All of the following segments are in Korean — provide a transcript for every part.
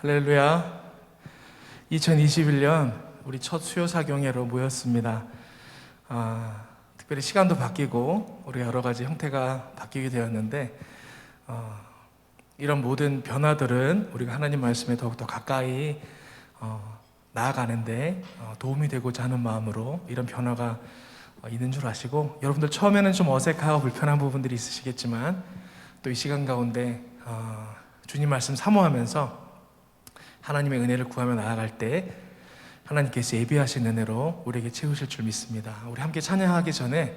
할렐루야. 2021년 우리 첫 수요사경회로 모였습니다. 특별히 시간도 바뀌고 우리 여러 가지 형태가 바뀌게 되었는데 이런 모든 변화들은 우리가 하나님 말씀에 더욱더 가까이 나아가는데 도움이 되고자 하는 마음으로 이런 변화가 있는 줄 아시고, 여러분들 처음에는 좀 어색하고 불편한 부분들이 있으시겠지만 또 이 시간 가운데 주님 말씀 사모하면서 하나님의 은혜를 구하며 나아갈 때 하나님께서 예비하신 은혜로 우리에게 채우실 줄 믿습니다. 우리 함께 찬양하기 전에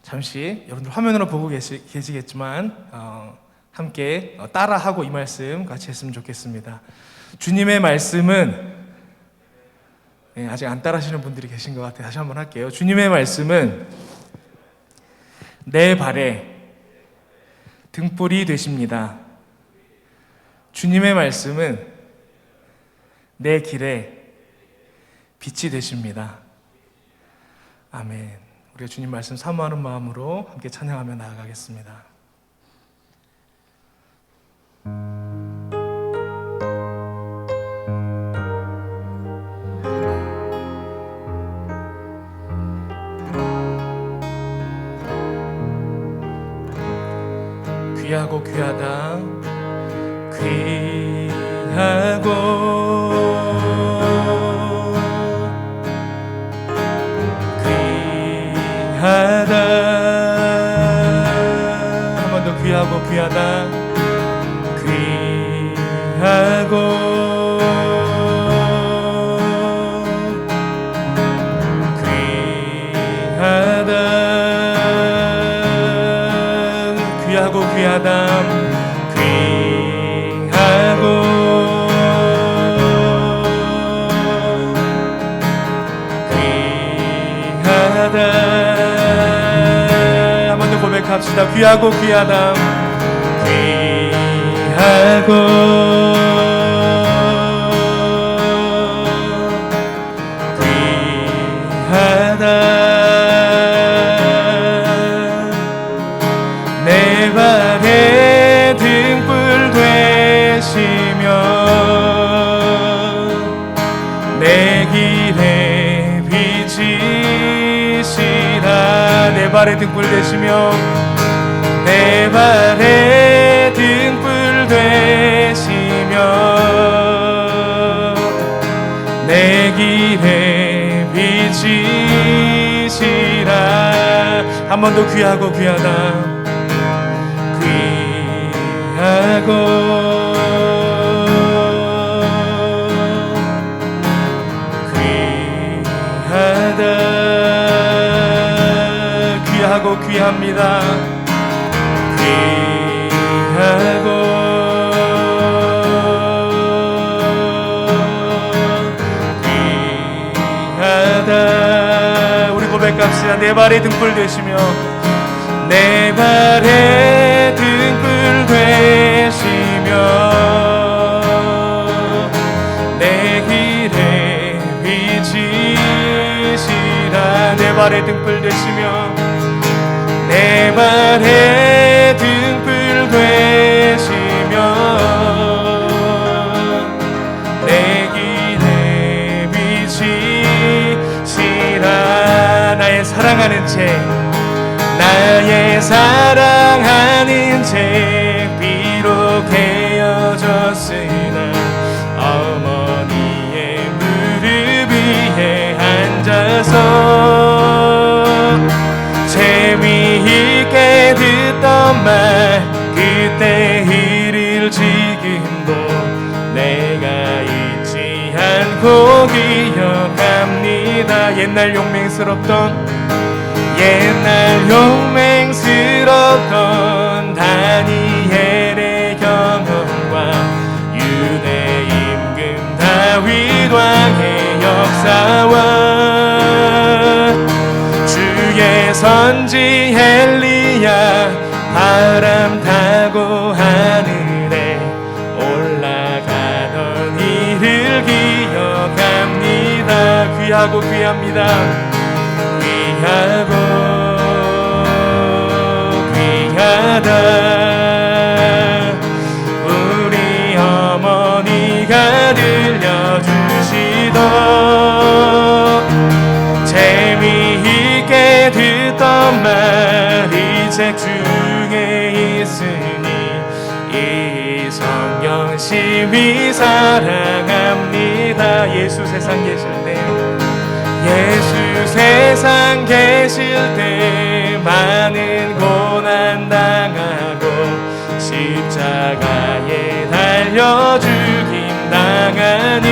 잠시 여러분들 화면으로 보고 계시겠지만 함께 따라하고 이 말씀 같이 했으면 좋겠습니다. 주님의 말씀은, 아직 안 따라하시는 분들이 계신 것 같아요. 다시 한번 할게요. 주님의 말씀은 내 발에 등불이 되십니다. 주님의 말씀은 내 길에 빛이 되십니다. 아멘. 우리가 주님 말씀 사모하는 마음으로 함께 찬양하며 나아가겠습니다. 귀하고 귀하다, 귀하고 귀하다, 한 번 더 귀하고 귀하다, 귀하고 귀하다, 귀하고 귀하다, 귀하고 귀하다. 한 번 더 고백합시다. 귀하고 귀하다, 귀하고 귀하다. 내 발에 등불 되시며 내 길에 빛이시라. 내 발에 등불 되시며 내 발에 등불 되시며 내 길에 빛이시라. 한 번 더 귀하고 귀하다, 귀하고 귀하다, 귀하고 귀합니다. 귀하고 귀하다. 우리 고백합시다. 내 발에 등불 되시며 내 발에 등불 되시며 내 길에 빛이시라. 내 발에 등불 되시며 내 발에 등불 되시며 내 길에 빛이시라. 나의 사랑하는 채, 나의 사랑하는 채 비록 헤어졌으나 어머니의 무릎 위에 앉아서 재미있게 듣던 말 그때 일을 지금도 내가 잊지 않고 기억합니다. 옛날 용맹스럽던 다니엘의 경험과 유대 임금 다윗 왕의 역사와 주의 선지 엘리야 바람 타고 하늘에 올라가던 일을 기억합니다. 귀하고 귀합니다. 귀하고 귀하다. 우리 어머니가 열심히 사랑합니다. 예수 세상 계실 때, 예수 세상 계실 때 많은 고난 당하고 십자가에 달려 죽임 당하니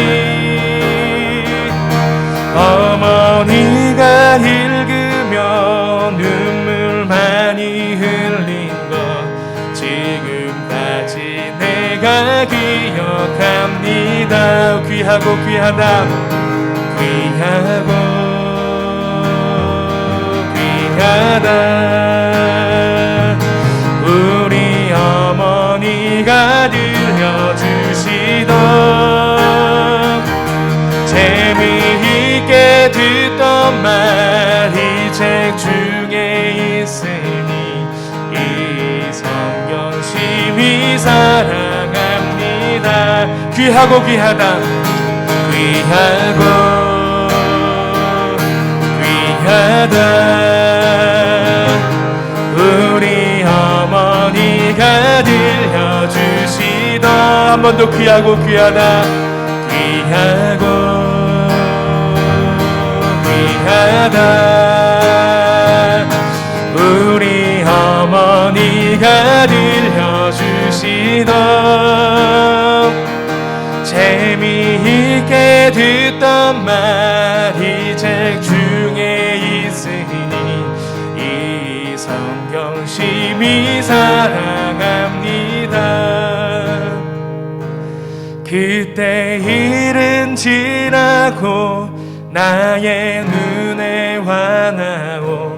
어머니가 읽으며 눈물 많이 흘린 것 지금까지 내가 기억합니다. 귀하고 귀하다, 귀하고 귀하다. 우리 어머니가 들려주시던 재미있게 듣던 말 이 책 중에 있으니 이 성경 심히 사랑합니다. 귀하고 귀하다, 귀하고 귀하다. 우리 어머니가 들려주시던 한 번 더 귀하고 귀하다, 귀하고 귀하다. 우리 어머니가 들려주시던 재미있게 듣던 말 이 책 중에 있으니 이 성경 심히 사랑합니다. 그때 일은 지나고 나의 눈에 환하오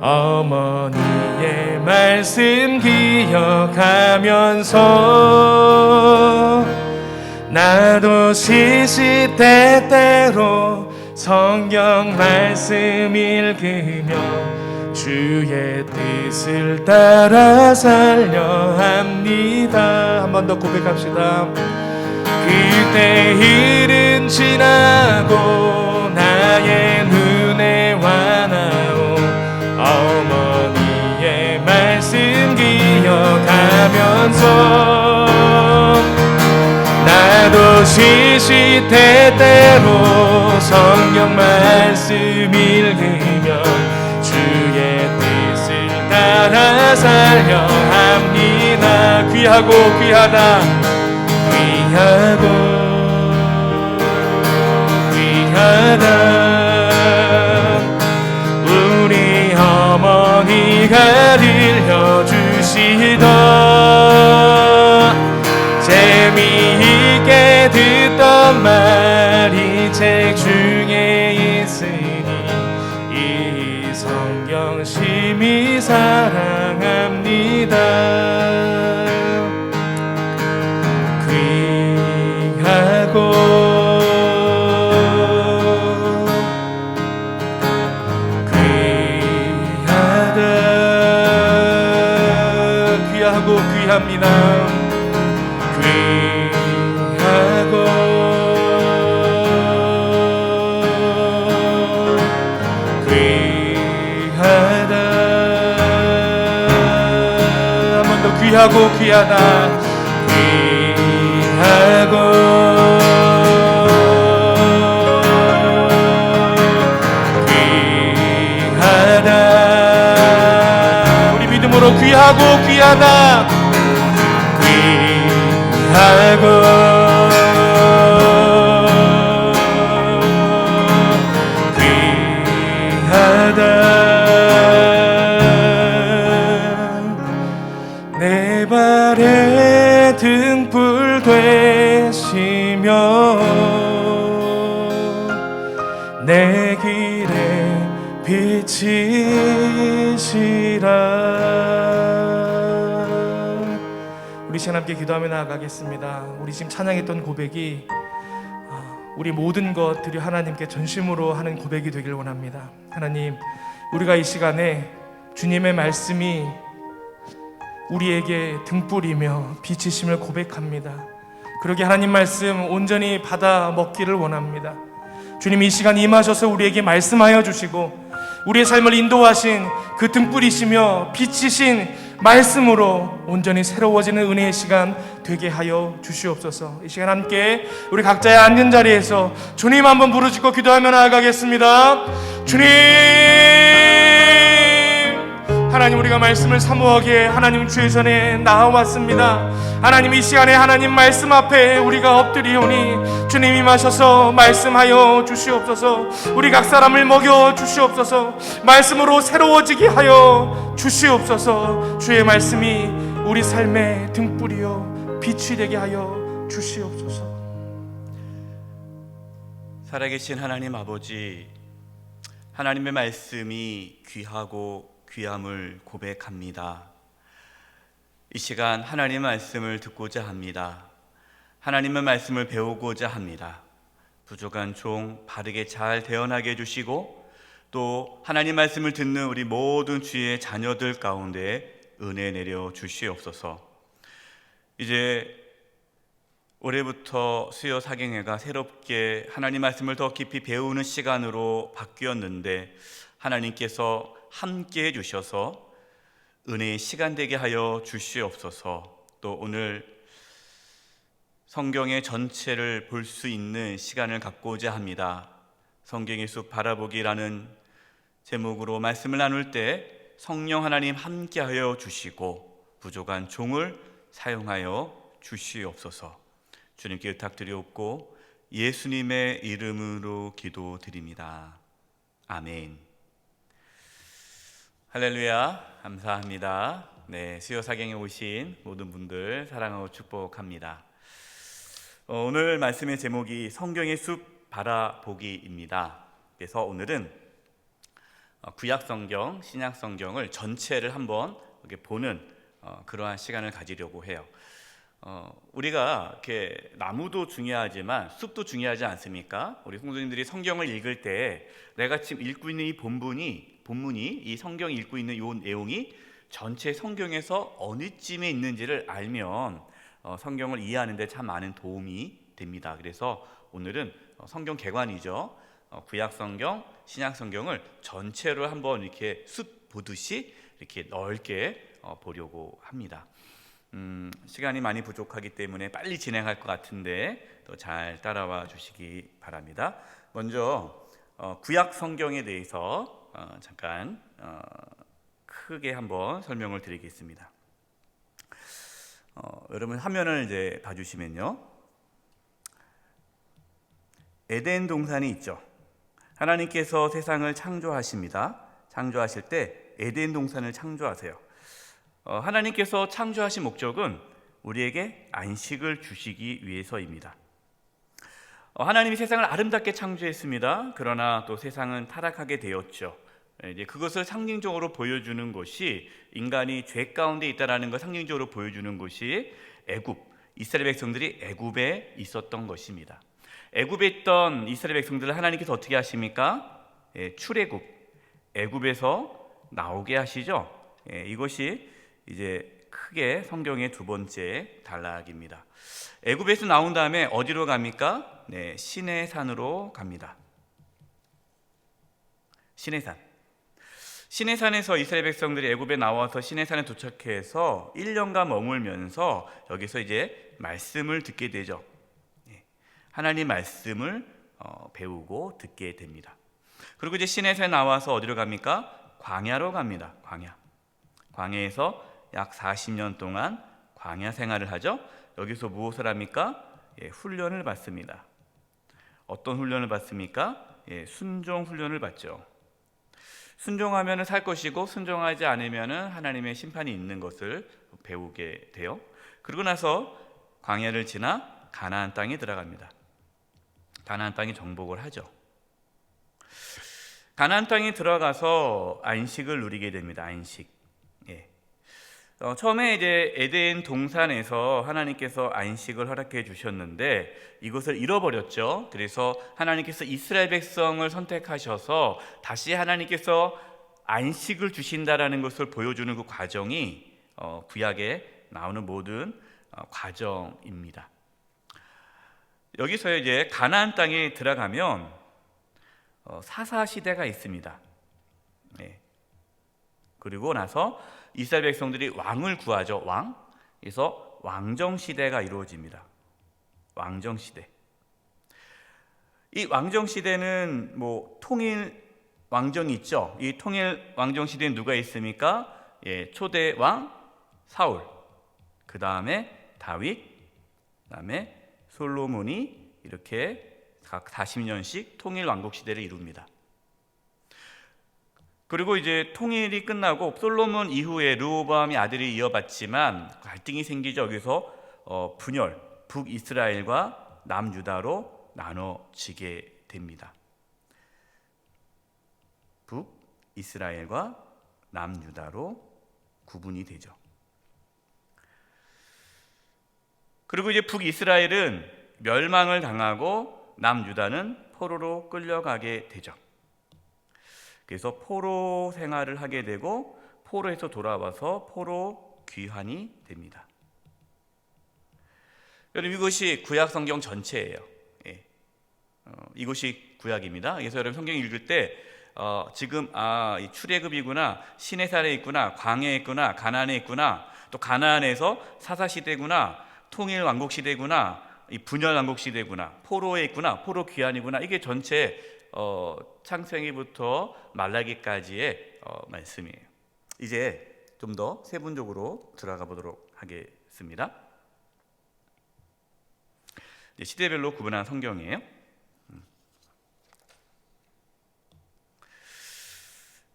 어머니의 말씀 기억하면서 나도 시시때때로 성경 말씀 읽으며 주의 뜻을 따라 살려 합니다. 한 번 더 고백합시다. 그때 일은 지나고 나의 눈에 환하오 어머니의 말씀 기억하면서 나도 시시때때로 성경 말씀 읽으며 주의 뜻을 따라 살려 합니다. 귀하고 귀하다, 귀하고 귀하다. 우리 어머니가 들려주시던 재미있게 듣던 말 이 책 중에 있으니 이 성경 심히 사랑합니다. 귀하고 귀하다, 귀하고 귀합니다. 귀하고 귀하다. 한 번 더 귀하고 귀하다, 귀하고 귀하다. 우리 믿음으로 귀하고 귀하다, 귀하고 귀하다. 내 발에 등불 되시며 내 길에 빛이시라. 우리 시간 함께 기도하며 나아가겠습니다. 우리 지금 찬양했던 고백이 우리 모든 것들이 하나님께 전심으로 하는 고백이 되길 원합니다. 하나님, 우리가 이 시간에 주님의 말씀이 우리에게 등불이며 빛이심을 고백합니다. 그러게 하나님 말씀 온전히 받아 먹기를 원합니다. 주님, 이 시간 임하셔서 우리에게 말씀하여 주시고 우리의 삶을 인도하신 그 등불이시며 빛이신 말씀으로 온전히 새로워지는 은혜의 시간 되게 하여 주시옵소서. 이 시간 함께 우리 각자의 앉은 자리에서 주님 한번 부르짖고 기도하며 나아가겠습니다. 주님, 하나님, 우리가 말씀을 사모하기에 하나님 주의 전에 나와왔습니다. 하나님, 이 시간에 하나님 말씀 앞에 우리가 엎드리오니 주님 임하셔서 말씀하여 주시옵소서. 우리 각 사람을 먹여 주시옵소서. 말씀으로 새로워지게 하여 주시옵소서. 주의 말씀이 우리 삶의 등불이요 빛이 되게 하여 주시옵소서. 살아계신 하나님 아버지, 하나님의 말씀이 귀하고 귀함을 고백합니다. 이 시간 하나님의 말씀을 듣고자 합니다. 하나님의 말씀을 배우고자 합니다. 부족한 종 바르게 잘 대언하게 해주시고, 또 하나님 말씀을 듣는 우리 모든 주의 자녀들 가운데 은혜 내려 주시옵소서. 이제 올해부터 수요 사경회가 새롭게 하나님 말씀을 더 깊이 배우는 시간으로 바뀌었는데, 하나님께서 함께 해주셔서 은혜의 시간 되게 하여 주시옵소서. 또 오늘 성경의 전체를 볼 수 있는 시간을 갖고자 합니다. 성경의 숲 바라보기라는 제목으로 말씀을 나눌 때 성령 하나님 함께 하여 주시고 부족한 종을 사용하여 주시옵소서. 주님께 의탁드리옵고 예수님의 이름으로 기도드립니다. 아멘. 할렐루야, 감사합니다. 네, 수요 사경에 오신 모든 분들 사랑하고 축복합니다. 오늘 말씀의 제목이 성경의 숲 바라보기입니다. 그래서 오늘은 구약 성경, 신약 성경을 전체를 한번 이렇게 보는 그러한 시간을 가지려고 해요. 우리가 이렇게 나무도 중요하지만 숲도 중요하지 않습니까? 우리 성도님들이 성경을 읽을 때 내가 지금 읽고 있는 이 본문이 이 성경이 읽고 있는 이 내용이 전체 성경에서 어느 쯤에 있는지를 알면 성경을 이해하는 데 참 많은 도움이 됩니다. 그래서 오늘은 성경 개관이죠. 구약 성경, 신약 성경을 전체로 한번 이렇게 숲 보듯이 이렇게 넓게 보려고 합니다. 시간이 많이 부족하기 때문에 빨리 진행할 것 같은데 또 잘 따라와 주시기 바랍니다. 먼저 구약 성경에 대해서 잠깐 크게 한번 설명을 드리겠습니다. 여러분 화면을 이제 봐주시면요, 에덴 동산이 있죠. 하나님께서 세상을 창조하십니다. 창조하실 때 에덴 동산을 창조하세요. 하나님께서 창조하신 목적은 우리에게 안식을 주시기 위해서입니다. 하나님이 세상을 아름답게 창조했습니다. 그러나 또 세상은 타락하게 되었죠. 이제 그것을 상징적으로 보여주는 것이, 인간이 죄 가운데 있다라는 걸 상징적으로 보여주는 것이 애굽, 이스라엘 백성들이 애굽에 있었던 것입니다. 애굽에 있던 이스라엘 백성들을 하나님께서 어떻게 하십니까? 출애굽, 애굽에서 나오게 하시죠. 이것이 이제 크게 성경의 두 번째 단락입니다. 애굽에서 나온 다음에 어디로 갑니까? 시내산으로 갑니다. 시내산에서 이스라엘 백성들이 애굽에 나와서 시내산에 도착해서 1년간 머물면서 여기서 이제 말씀을 듣게 되죠. 하나님 말씀을 배우고 듣게 됩니다. 그리고 이제 시내산에 나와서 어디로 갑니까? 광야로 갑니다. 광야에서 약 40년 동안 광야 생활을 하죠. 여기서 무엇을 합니까? 훈련을 받습니다. 어떤 훈련을 받습니까? 순종 훈련을 받죠. 순종하면 살 것이고 순종하지 않으면 하나님의 심판이 있는 것을 배우게 돼요. 그러고 나서 광야를 지나 가나안 땅에 들어갑니다. 가나안 땅에 정복을 하죠. 가나안 땅에 들어가서 안식을 누리게 됩니다. 안식. 처음에 이제 에덴 동산에서 하나님께서 안식을 허락해 주셨는데 이것을 잃어버렸죠. 그래서 하나님께서 이스라엘 백성을 선택하셔서 다시 하나님께서 안식을 주신다라는 것을 보여주는 그 과정이 구약에 나오는 모든 과정입니다. 여기서 이제 가나안 땅에 들어가면 사사 시대가 있습니다. 그리고 나서 이스라엘 백성들이 왕을 구하죠. 왕. 그래서 왕정 시대가 이루어집니다. 왕정 시대. 이 왕정 시대는 뭐 통일 왕정이 있죠. 이 통일 왕정 시대에 누가 있습니까? 초대 왕 사울, 그 다음에 다윗, 그 다음에 솔로몬이 이렇게 각 40년씩 통일 왕국 시대를 이룹니다. 그리고 이제 통일이 끝나고 솔로몬 이후에 르호보암이 아들이 이어받지만 갈등이 생기죠. 여기서 분열, 북이스라엘과 남유다로 나눠지게 됩니다. 북이스라엘과 남유다로 구분이 되죠. 그리고 이제 북이스라엘은 멸망을 당하고 남유다는 포로로 끌려가게 되죠. 그래서 포로 생활을 하게 되고 포로에서 돌아와서 포로 귀환이 됩니다. 여러분, 이것이 구약 성경 전체예요. 이것이 구약입니다. 그래서 여러분 성경 읽을 때 지금 이 출애굽이구나, 시내산에 있구나, 광야에 있구나, 가나안에 있구나, 또 가나안에서 사사 시대구나, 통일 왕국 시대구나, 이 분열 왕국 시대구나, 포로에 있구나, 포로 귀환이구나, 이게 전체 창세기부터 말라기까지의 말씀이에요. 이제 좀 더 세분적으로 들어가 보도록 하겠습니다. 시대별로 구분한 성경이에요.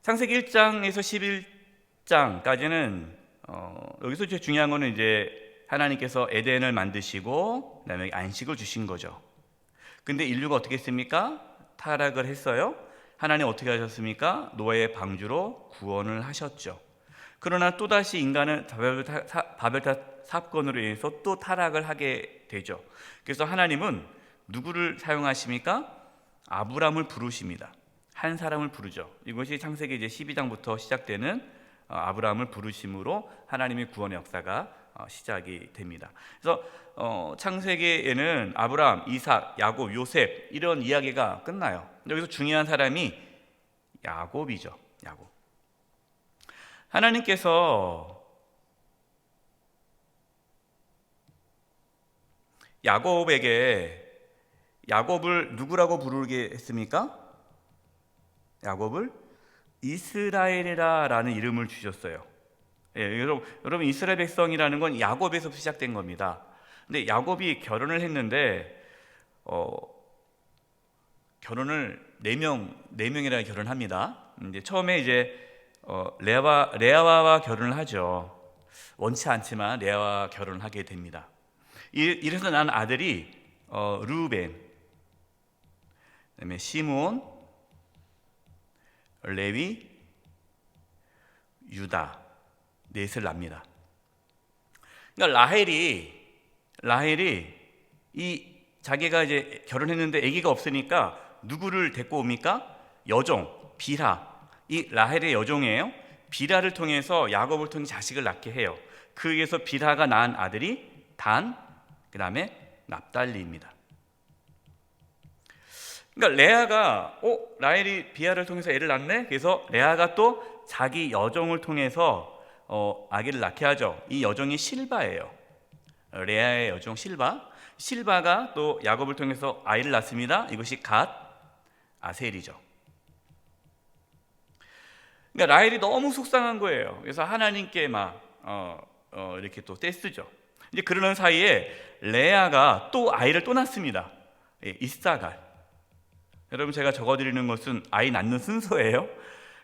창세기 1장에서 11장까지는 여기서 제일 중요한 거는 이제 하나님께서 에덴을 만드시고 그다음에 안식을 주신 거죠. 근데 인류가 어떻게 했습니까? 타락을 했어요. 하나님 어떻게 하셨습니까? 노아의 방주로 구원을 하셨죠. 그러나 또다시 인간은 바벨탑 사건으로 인해서 또 타락을 하게 되죠. 그래서 하나님은 누구를 사용하십니까? 아브람을 부르십니다. 한 사람을 부르죠. 이것이 창세기 이제 12장부터 시작되는 아브람을 부르심으로 하나님의 구원의 역사가 시작이 됩니다. 그래서 창세기에는 아브람, 이삭, 야곱, 요셉 이런 이야기가 끝나요. 여기서 중요한 사람이 야곱이죠. 야곱. 하나님께서 야곱을 누구라고 부르게 했습니까? 야곱을 이스라엘이라는 이름을 주셨어요. 여러분 이스라엘 백성이라는 건 야곱에서 시작된 겁니다. 근데 야곱이 결혼을 했는데 결혼을 네 명이랑 결혼합니다. 이제 처음에 이제 레아와 결혼을 하죠. 원치 않지만 레아와 결혼을 하게 됩니다. 이래서 난 아들이 르우벤, 그다음에 시므온, 레위, 유다 넷을 납니다. 그러니까 라헬이 이 자기가 이제 결혼했는데 아기가 없으니까 누구를 데리고 옵니까? 여종 빌하. 이 라헬의 여종이에요. 빌하를 통해서 야곱을 통해 자식을 낳게 해요. 그 위해서 빌하가 낳은 아들이 단, 그 다음에 납달리입니다. 그러니까 레아가 라헬이 비하를 통해서 애를 낳네. 그래서 레아가 또 자기 여종을 통해서 아기를 낳게 하죠. 이 여종이 실바예요. 레아의 여종 실바가 또 야곱을 통해서 아이를 낳습니다. 이것이 갓, 아셀이죠. 그러니까 라헬이 너무 속상한 거예요. 그래서 하나님께 이렇게 또 떼쓰죠. 이제 그러는 사이에 레아가 또 아이를 또 낳습니다. 이사갈. 여러분 제가 적어드리는 것은 아이 낳는 순서예요.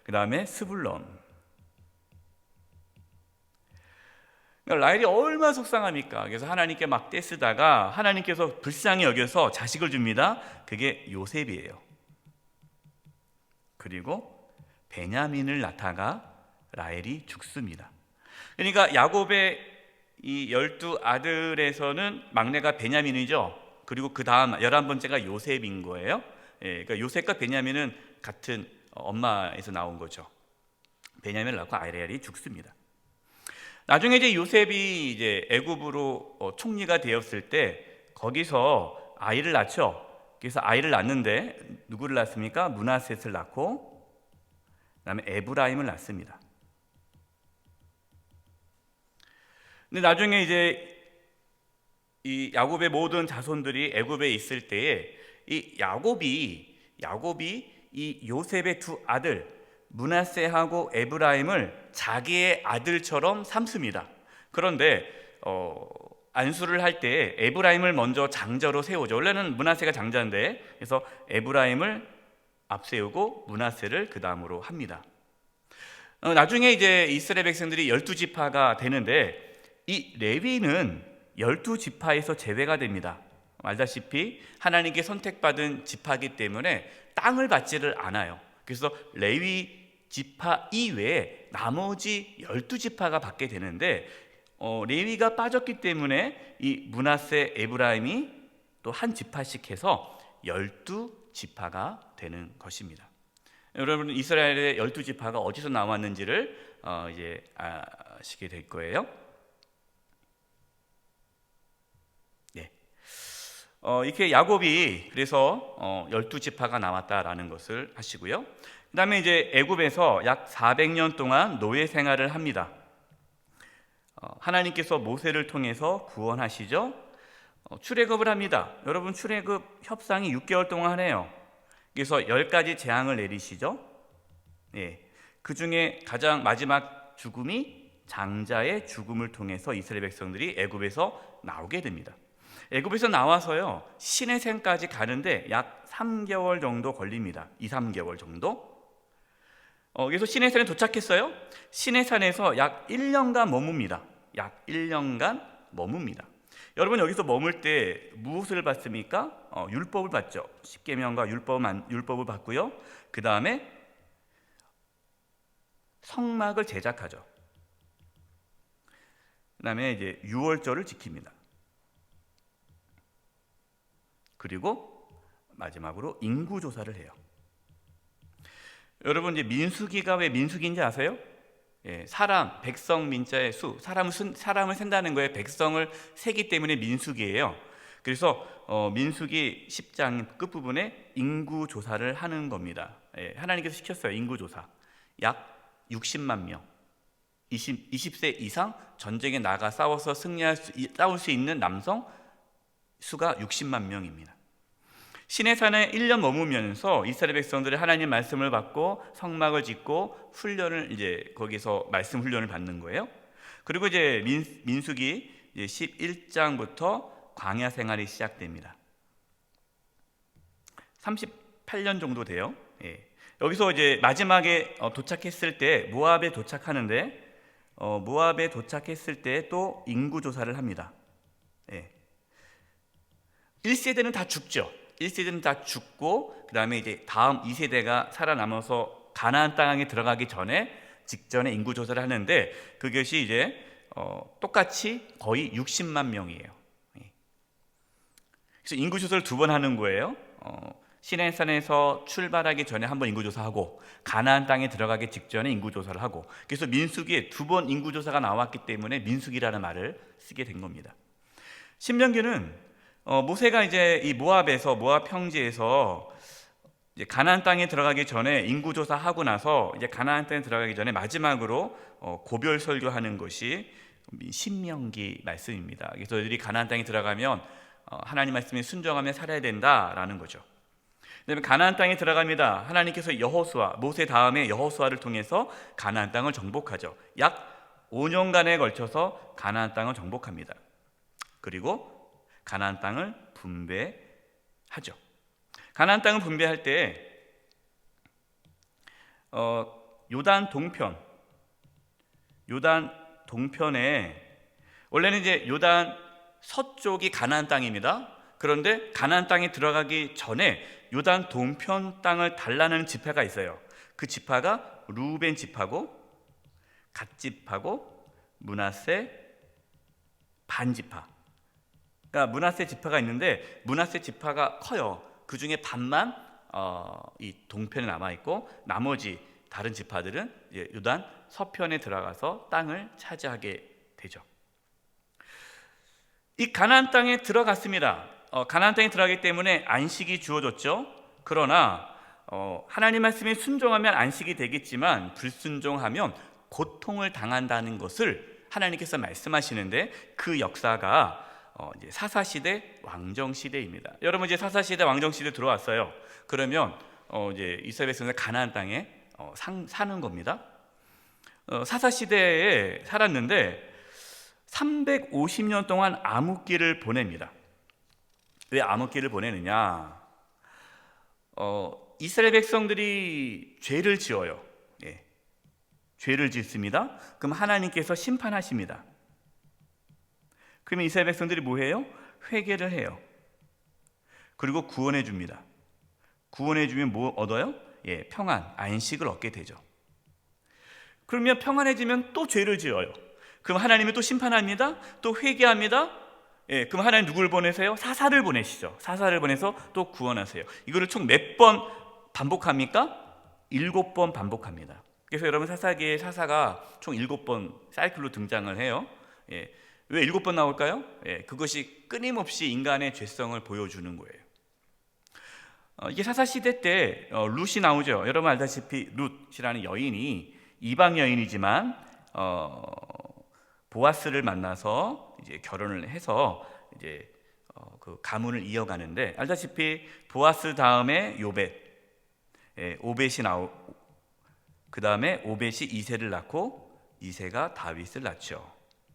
그 다음에 스불론. 그러니까 라헬이 얼마나 속상합니까? 그래서 하나님께 막 떼쓰다가 하나님께서 불쌍히 여겨서 자식을 줍니다. 그게 요셉이에요. 그리고 베냐민을 낳다가 라헬이 죽습니다. 그러니까 야곱의 이 12아들에서는 막내가 베냐민이죠. 그리고 그 다음 11번째가 요셉인 거예요. 그러니까 요셉과 베냐민은 같은 엄마에서 나온 거죠. 베냐민을 낳고 라헬이 죽습니다. 나중에 이제 요셉이 이제 애굽으로 총리가 되었을 때 거기서 아이를 낳죠. 그래서 아이를 낳는데 누구를 낳습니까? 므낫셋을 낳고 그다음에 에브라임을 낳습니다. 근데 나중에 이제 이 야곱의 모든 자손들이 애굽에 있을 때에 이 야곱이 이 요셉의 두 아들 므낫세하고 에브라임을 자기의 아들처럼 삼습니다. 그런데 안수를 할 때 에브라임을 먼저 장자로 세우죠. 원래는 므낫세가 장자인데, 그래서 에브라임을 앞세우고 므낫세를 그 다음으로 합니다. 나중에 이제 이스라엘 백성들이 12지파가 되는데 이 레위는 12지파에서 제외가 됩니다. 알다시피 하나님께 선택받은 지파이기 때문에 땅을 받지를 않아요. 그래서 레위 지파 이외에 나머지 12지파가 받게 되는데 레위가 빠졌기 때문에 이 므낫세 에브라임이 또 한 지파씩 해서 12지파가 되는 것입니다. 여러분, 이스라엘의 12지파가 어디서 나왔는지를 이제 아시게 될 거예요. 네. 이렇게 야곱이 그래서 12지파가 나왔다라는 것을 하시고요. 그 다음에 이제 애굽에서 약 400년 동안 노예 생활을 합니다. 하나님께서 모세를 통해서 구원하시죠. 출애굽을 합니다. 여러분, 출애굽 협상이 6개월 동안 해요. 그래서 10가지 재앙을 내리시죠. 예. 그 중에 가장 마지막 죽음이 장자의 죽음을 통해서 이스라엘 백성들이 애굽에서 나오게 됩니다. 애굽에서 나와서요, 시내산까지 가는데 약 3개월 정도 걸립니다. 2-3개월 정도. 그래서 시내산에 도착했어요. 시내산에서 약 1년간 머뭅니다. 약 1년간 머뭅니다. 여러분, 여기서 머물 때 무엇을 받습니까? 율법을 받죠. 십계명과 율법을 받고요. 그 다음에 성막을 제작하죠. 그 다음에 이제 유월절을 지킵니다. 그리고 마지막으로 인구조사를 해요. 여러분, 이제 민수기가 왜 민수기인지 아세요? 예, 사람, 백성 민자의 수, 사람을 센다는 거예요. 백성을 세기 때문에 민수기예요. 그래서 민수기 10장 끝부분에 인구조사를 하는 겁니다. 예, 하나님께서 시켰어요. 인구조사. 약 60만 명. 20세 이상 전쟁에 나가 싸워서 싸울 수 있는 남성 수가 60만 명입니다. 시내산에 1년 머무면서 이스라엘 백성들이 하나님 말씀을 받고 성막을 짓고 훈련을 이제 거기서 말씀 훈련을 받는 거예요. 그리고 이제 민수기 11장부터 광야 생활이 시작됩니다. 38년 정도 돼요. 예. 여기서 이제 마지막에 도착했을 때 모압에 도착하는데 모압에 도착했을 때 또 인구 조사를 합니다. 예. 1세대는 다 죽죠. 1세대는 다 죽고 그 다음에 이제 다음 2세대가 살아남아서 가나안 땅에 들어가기 직전에 인구 조사를 하는데 그것이 이제 똑같이 거의 60만 명이에요. 그래서 인구 조사를 2번 하는 거예요. 시내산에서 출발하기 전에 한번 인구 조사하고 가나안 땅에 들어가기 직전에 인구 조사를 하고, 그래서 민수기에 2번 인구 조사가 나왔기 때문에 민수기라는 말을 쓰게 된 겁니다. 신명기는 모세가 이제 이 모압 평지에서 이제 가나안 땅에 들어가기 전에 인구 조사하고 나서 이제 가나안 땅에 들어가기 전에 마지막으로 고별 설교하는 것이 신명기 말씀입니다. 그래서 너희들이 가나안 땅에 들어가면 하나님 말씀에 순종하며 살아야 된다라는 거죠. 그다음에 가나안 땅에 들어갑니다. 하나님께서 모세 다음에 여호수아를 통해서 가나안 땅을 정복하죠. 약 5년간에 걸쳐서 가나안 땅을 정복합니다. 그리고 가나안 땅을 분배하죠. 가나안 땅을 분배할 때 요단 동편에 원래는 이제 요단 서쪽이 가나안 땅입니다. 그런데 가나안 땅에 들어가기 전에 요단 동편 땅을 달라는 지파가 있어요. 그 지파가 루벤 지파고 갓 지파고 므낫세 반 지파. 그러니까 므낫세 지파가 있는데 므낫세 지파가 커요. 그 중에 반만 이 동편에 남아 있고 나머지 다른 지파들은 요단 서편에 들어가서 땅을 차지하게 되죠. 이 가나안 땅에 들어갔습니다. 가나안 땅에 들어가기 때문에 안식이 주어졌죠. 그러나 하나님 말씀에 순종하면 안식이 되겠지만 불순종하면 고통을 당한다는 것을 하나님께서 말씀하시는데 그 역사가 이제 사사시대 왕정시대입니다. 여러분 이제 사사시대 왕정시대 들어왔어요. 그러면 이제 이스라엘 백성들 가나안 땅에 사는 겁니다. 사사시대에 살았는데 350년 동안 암흑기를 보냅니다. 왜 암흑기를 보내느냐? 이스라엘 백성들이 죄를 지어요. 예. 죄를 짓습니다. 그럼 하나님께서 심판하십니다. 그러면 이스라엘 백성들이 뭐 해요? 회개를 해요. 그리고 구원해 줍니다. 구원해 주면 뭐 얻어요? 예, 평안, 안식을 얻게 되죠. 그러면 평안해지면 또 죄를 지어요. 그럼 하나님이 또 심판합니다. 또 회개합니다. 예, 그럼 하나님 누구를 보내세요? 사사를 보내시죠. 사사를 보내서 또 구원하세요. 이거를 총 몇 번 반복합니까? 7번 반복합니다. 그래서 여러분 사사기에 사사가 총 7번 사이클로 등장을 해요. 예, 왜 7번 나올까요? 예, 그것이 끊임없이 인간의 죄성을 보여주는 거예요. 이게 사사시대 때 룻이 나오죠. 여러분 알다시피 룻이라는 여인이 이방 여인이지만 보아스를 만나서 이제 결혼을 해서 이제 그 가문을 이어가는데, 알다시피 보아스 다음에 요벳, 오벳이 그 다음에 오벳이 이새를 낳고 이새가 다윗을 낳죠.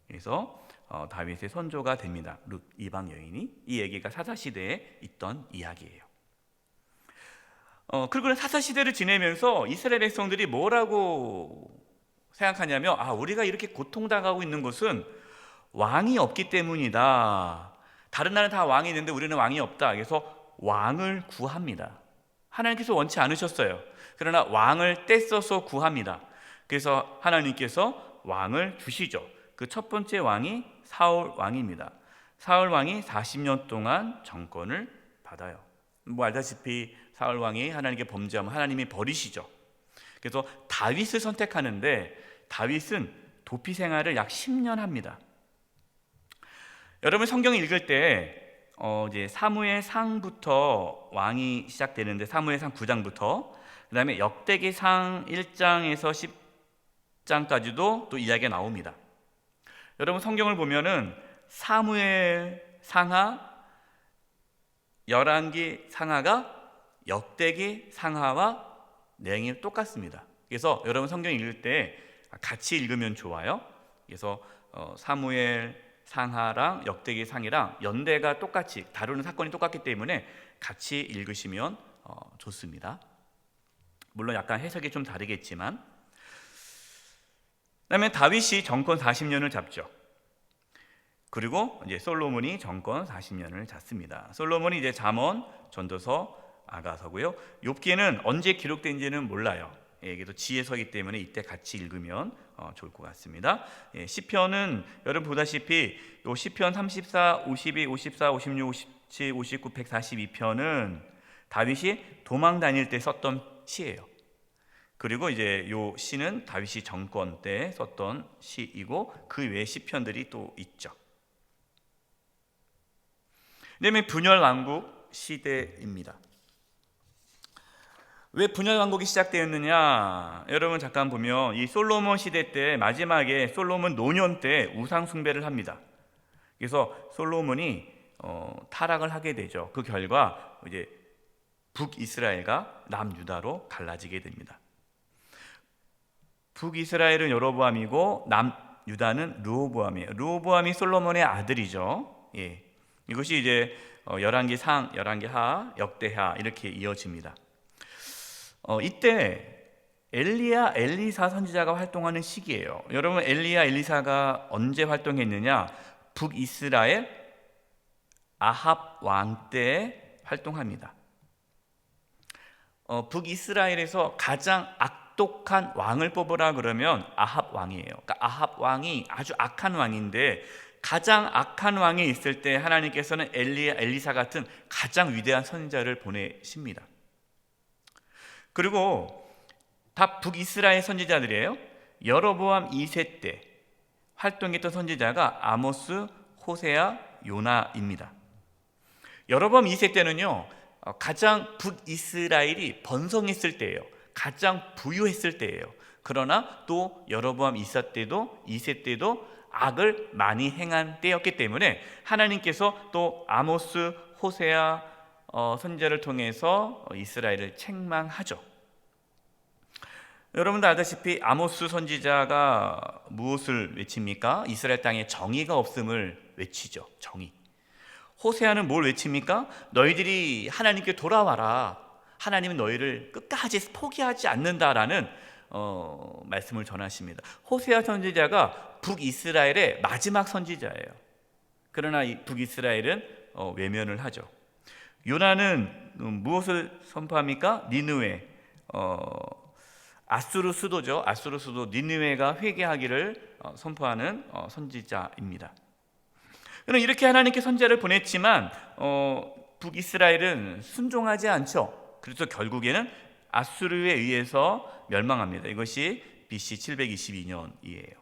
그래서 다윗의 선조가 됩니다. 룻 이방 여인이. 이 얘기가 사사시대에 있던 이야기예요. 그리고 사사시대를 지내면서 이스라엘 백성들이 뭐라고 생각하냐면, 우리가 이렇게 고통당하고 있는 것은 왕이 없기 때문이다. 다른 나라는 다 왕이 있는데 우리는 왕이 없다. 그래서 왕을 구합니다. 하나님께서 원치 않으셨어요. 그러나 왕을 떼써서 구합니다. 그래서 하나님께서 왕을 주시죠. 그 첫 번째 왕이 사울 왕입니다. 사울 왕이 40년 동안 정권을 받아요. 뭐 알다시피 사울 왕이 하나님께 범죄하면 하나님이 버리시죠. 그래서 다윗을 선택하는데, 다윗은 도피 생활을 약 10년 합니다. 여러분 성경 읽을 때 이제 사무엘상부터 왕이 시작되는데, 사무엘상 9장부터 그 다음에 역대기상 1장에서 10장까지도 또 이야기가 나옵니다. 여러분 성경을 보면은 사무엘 상하, 열왕기 상하가 역대기 상하와 내용이 똑같습니다. 그래서 여러분 성경 읽을 때 같이 읽으면 좋아요. 그래서 사무엘 상하랑 역대기 상이랑 연대가 똑같이 다루는 사건이 똑같기 때문에 같이 읽으시면 좋습니다. 물론 약간 해석이 좀 다르겠지만. 그다음에 다윗이 정권 40년을 잡죠. 그리고 이제 솔로몬이 정권 40년을 잡습니다. 솔로몬이 이제 잠언, 전도서, 아가서고요. 욥기에는 언제 기록된지는 몰라요. 그래도 지혜서이기 때문에 이때 같이 읽으면 좋을 것 같습니다. 시편은 여러분 보다시피 요 시편 34, 52, 54, 56, 57, 59, 142편은 다윗이 도망 다닐 때 썼던 시예요. 그리고 이제 요 시는 다윗이 정권 때 썼던 시이고, 그 외에 시편들이 또 있죠. 그다음에 분열 왕국 시대입니다. 왜 분열 왕국이 시작되었느냐? 여러분 잠깐 보면 이 솔로몬 시대 때 마지막에 솔로몬 노년 때 우상 숭배를 합니다. 그래서 솔로몬이 타락을 하게 되죠. 그 결과 이제 북이스라엘과 남유다로 갈라지게 됩니다. 북이스라엘은 여로보암이고 남유다는 르호보암이에요. 르호보암이 솔로몬의 아들이죠. 예. 이것이 이제 열왕기 상, 열왕기 하, 역대하 이렇게 이어집니다. 이때 엘리야, 엘리사 선지자가 활동하는 시기예요. 여러분 엘리야, 엘리사가 언제 활동했느냐? 북이스라엘 아합 왕 때 활동합니다. 북이스라엘에서 가장 악독한 왕을 뽑으라 그러면 아합 왕이에요. 그러니까 아합 왕이 아주 악한 왕인데, 가장 악한 왕이 있을 때 하나님께서는 엘리야, 엘리사 같은 가장 위대한 선지자를 보내십니다. 그리고 다 북이스라엘 선지자들이에요. 여로보암 2세 때 활동했던 선지자가 아모스, 호세아, 요나입니다. 여로보암 2세 때는요, 가장 북이스라엘이 번성했을 때예요. 가장 부유했을 때예요. 그러나 또 여로보암 2세 때도 악을 많이 행한 때였기 때문에 하나님께서 또 아모스, 호세아 선지자를 통해서 이스라엘을 책망하죠. 여러분도 알다시피 아모스 선지자가 무엇을 외칩니까? 이스라엘 땅에 정의가 없음을 외치죠. 정의. 호세아는 뭘 외칩니까? 너희들이 하나님께 돌아와라. 하나님은 너희를 끝까지 포기하지 않는다라는 말씀을 전하십니다. 호세아 선지자가 북이스라엘의 마지막 선지자예요. 그러나 이 북이스라엘은 외면을 하죠. 요나는 무엇을 선포합니까? 니느웨, 아수르 수도죠. 아수르 수도 니느웨가 회개하기를 선포하는 선지자입니다. 그럼 이렇게 하나님께 선지자를 보냈지만 북이스라엘은 순종하지 않죠. 그래서 결국에는 아수르에 의해서 멸망합니다. 이것이 BC 722년이에요.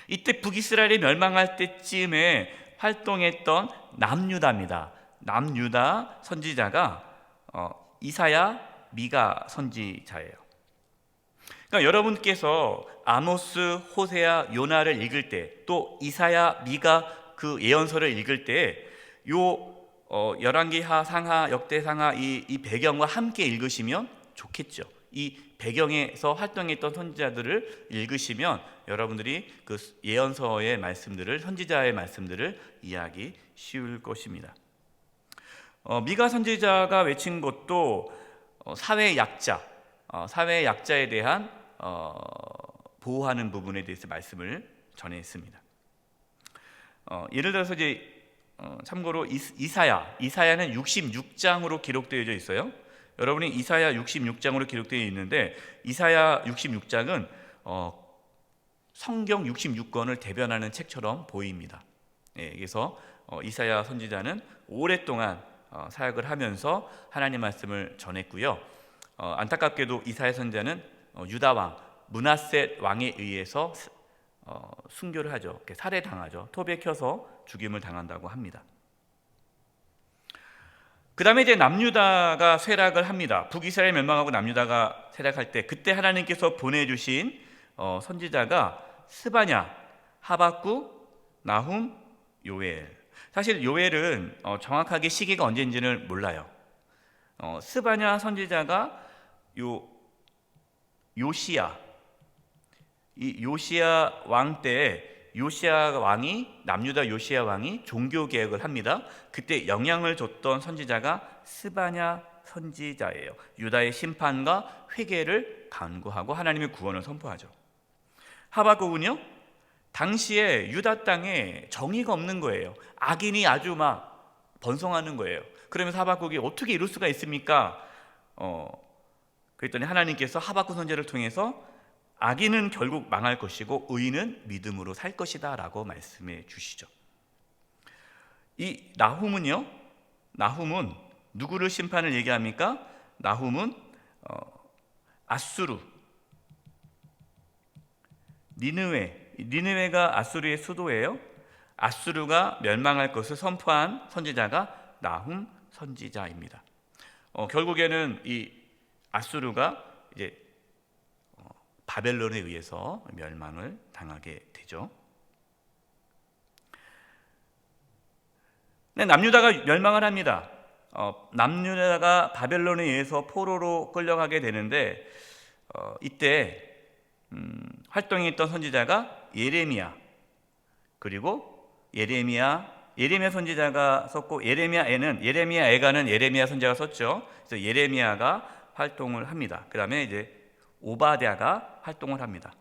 이때 북이스라엘이 멸망할 때쯤에 활동했던 남유다입니다. 남유다 선지자가 이사야, 미가 선지자예요. 그러니까 여러분께서 아모스, 호세아, 요나를 읽을 때, 또 이사야, 미가 그 예언서를 읽을 때 요 열왕기하, 상하, 역대상하 이 배경과 함께 읽으시면 좋겠죠. 이 배경에서 활동했던 선지자들을 읽으시면 여러분들이 그 예언서의 말씀들을, 선지자의 말씀들을 이해하기 쉬울 것입니다. 미가 선지자가 외친 것도 사회 약자, 사회 약자에 대한 보호하는 부분에 대해서 말씀을 전했습니다. 예를 들어서 이제 참고로 이사야는 66장으로 기록되어져 있어요. 여러분이 이사야 66장으로 기록되어 있는데 이사야 66장은 성경 66권을 대변하는 책처럼 보입니다. 그래서 이사야 선지자는 오랫동안 사역을 하면서 하나님 말씀을 전했고요. 안타깝게도 이사야 선지자는 유다 왕 므낫셋 왕에 의해서 순교를 하죠. 살해당하죠. 톱에 켜서 죽임을 당한다고 합니다. 그 다음에 이제 남유다가 쇠락을 합니다. 북이스라엘 멸망하고 남유다가 쇠락할 때 그때 하나님께서 보내주신 선지자가 스바냐, 하박국, 나훔, 요엘. 사실 요엘은 정확하게 시기가 언제인지는 몰라요. 스바냐 선지자가 요시야, 이 요시야 왕 때 요시야 왕이 남유다 요시야 왕이 종교 개혁을 합니다. 그때 영향을 줬던 선지자가 스바냐 선지자예요. 유다의 심판과 회개를 간구하고 하나님의 구원을 선포하죠. 하박국은요, 당시에 유다 땅에 정의가 없는 거예요. 악인이 아주 막 번성하는 거예요. 그러면서 하박국이 어떻게 이룰 수가 있습니까? 그랬더니 하나님께서 하박국 선지자를 통해서 악인은 결국 망할 것이고 의인은 믿음으로 살 것이다 라고 말씀해 주시죠. 이 나훔은 누구를 심판을 얘기합니까? 나훔은 아수르, 니느웨가 아수르의 수도예요. 아수르가 멸망할 것을 선포한 선지자가 나훔 선지자입니다. 결국에는 이 아수르가 이제 바벨론에 의해서 멸망을 당하게 되죠. 네, 남유다가 멸망을 합니다. 남유다가 바벨론에 의해서 포로로 끌려가게 되는데 이때 활동했던 선지자가 예레미야, 그리고 예레미야 선지자가 썼고 예레미야 애가는 예레미야 선지자가 썼죠. 그래서 예레미야가 활동을 합니다. 그 다음에 이제 오바댜가 활동을 합니다.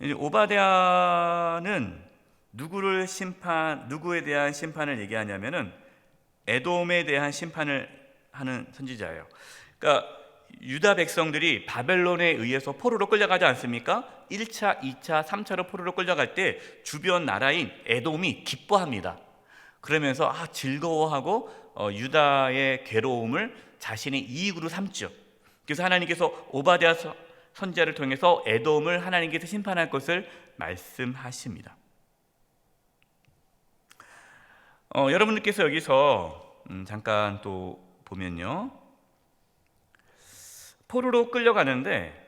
이제 오바댜는 누구에 대한 심판을 얘기하냐면은 에돔에 대한 심판을 하는 선지자예요. 그러니까 유다 백성들이 바벨론에 의해서 포로로 끌려가지 않습니까? 1차, 2차, 3차로 포로로 끌려갈 때 주변 나라인 에돔이 기뻐합니다. 그러면서 즐거워하고 유다의 괴로움을 자신의 이익으로 삼죠. 그래서 하나님께서 오바댜 선지자를 통해서 에돔을 하나님께서 심판할 것을 말씀하십니다. 여러분들께서 여기서 잠깐 또 보면요, 포로로 끌려가는데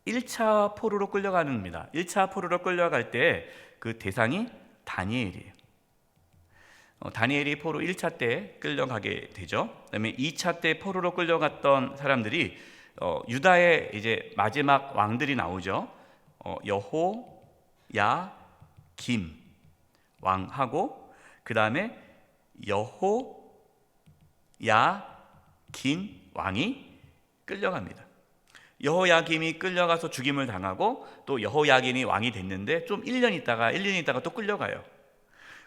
1차 포로로 끌려가는 겁니다. 1차 포로로 끌려갈 때 그 대상이 다니엘이에요. 다니엘이 포로 1차 때 끌려가게 되죠. 그다음에 2차 때 포로로 끌려갔던 사람들이 유다의 이제 마지막 왕들이 나오죠. 여호야김 왕하고 그 다음에 여호야긴 왕이 끌려갑니다. 여호야김이 끌려가서 죽임을 당하고 또 여호야긴이 왕이 됐는데 좀 1년 있다가 또 끌려가요.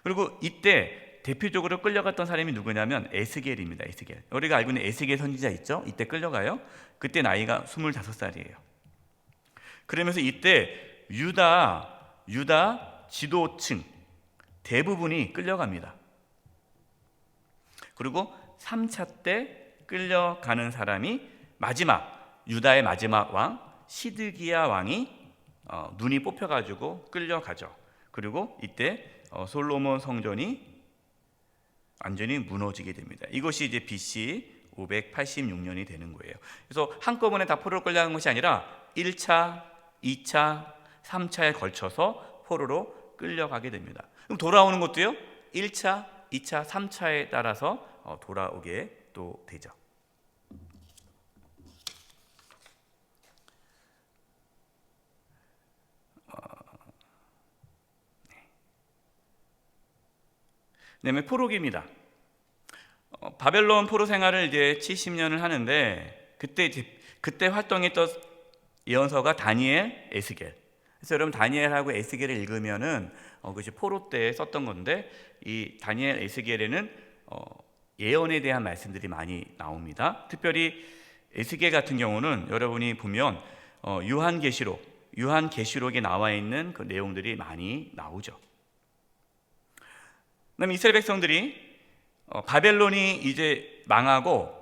그리고 이때 대표적으로 끌려갔던 사람이 누구냐면 에스겔입니다. 에스겔. 우리가 알고 있는 에스겔 선지자 있죠? 이때 끌려가요. 그때 나이가 25살이에요. 그러면서 이때 유다 지도층 대부분이 끌려갑니다. 그리고 3차 때 끌려가는 사람이 유다의 마지막 왕 시드기야 왕이 눈이 뽑혀가지고 끌려가죠. 그리고 이때 솔로몬 성전이 완전히 무너지게 됩니다. 이것이 이제 BC 586년이 되는 거예요. 그래서 한꺼번에 다 포로로 끌려간 것이 아니라 1차, 2차, 3차에 걸쳐서 포로로 끌려가게 됩니다. 그럼 돌아오는 것도요 1차, 2차, 3차에 따라서 돌아오게 또 되죠. 그다음에 포로기입니다. 바벨론 포로 생활을 이제 70년을 하는데 그때 활동했던 예언서가 다니엘, 에스겔. 그래서 여러분 다니엘하고 에스겔을 읽으면은 그것이 포로 때 썼던 건데 이 다니엘, 에스겔에는 예언에 대한 말씀들이 많이 나옵니다. 특별히 에스겔 같은 경우는 여러분이 보면 요한계시록에 나와 있는 그 내용들이 많이 나오죠. 그다음에 이스라엘 백성들이 바벨론이 이제 망하고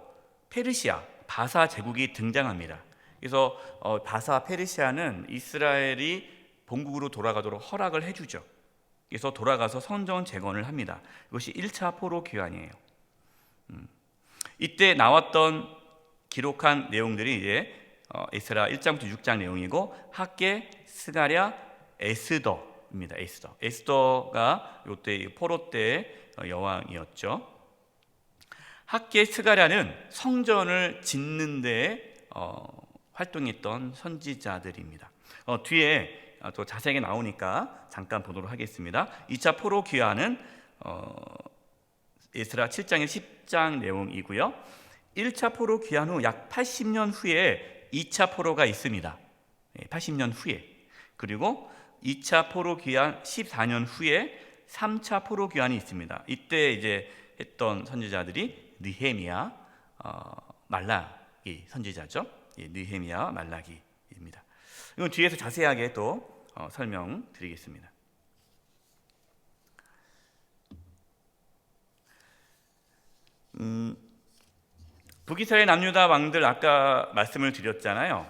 페르시아, 바사 제국이 등장합니다. 그래서 바사 페르시아는 이스라엘이 본국으로 돌아가도록 허락을 해주죠. 그래서 돌아가서 성전 재건을 합니다. 이것이 1차 포로 귀환이에요. 이때 나왔던 기록한 내용들이 이제 에스라 1장부터 6장 내용이고 학개, 스가랴, 에스더입니다. 에스더가 이때 포로 때 여왕이었죠. 학개, 스가랴는 성전을 짓는 데 활동했던 선지자들입니다. 뒤에 또 자세하게 나오니까 잠깐 보도록 하겠습니다. 2차 포로 귀환은 에스라 7장에 10장 내용이고요. 1차 포로 귀환 후 약 80년 후에 2차 포로가 있습니다. 80년 후에. 그리고 2차 포로 귀환 14년 후에 3차 포로 귀환이 있습니다. 이때 이제 했던 선지자들이 느헤미야, 말라기 선지자죠. 느헤미야, 말라기입니다. 이건 뒤에서 자세하게 또 설명드리겠습니다. 북이스라엘 남유다 왕들 아까 말씀을 드렸잖아요.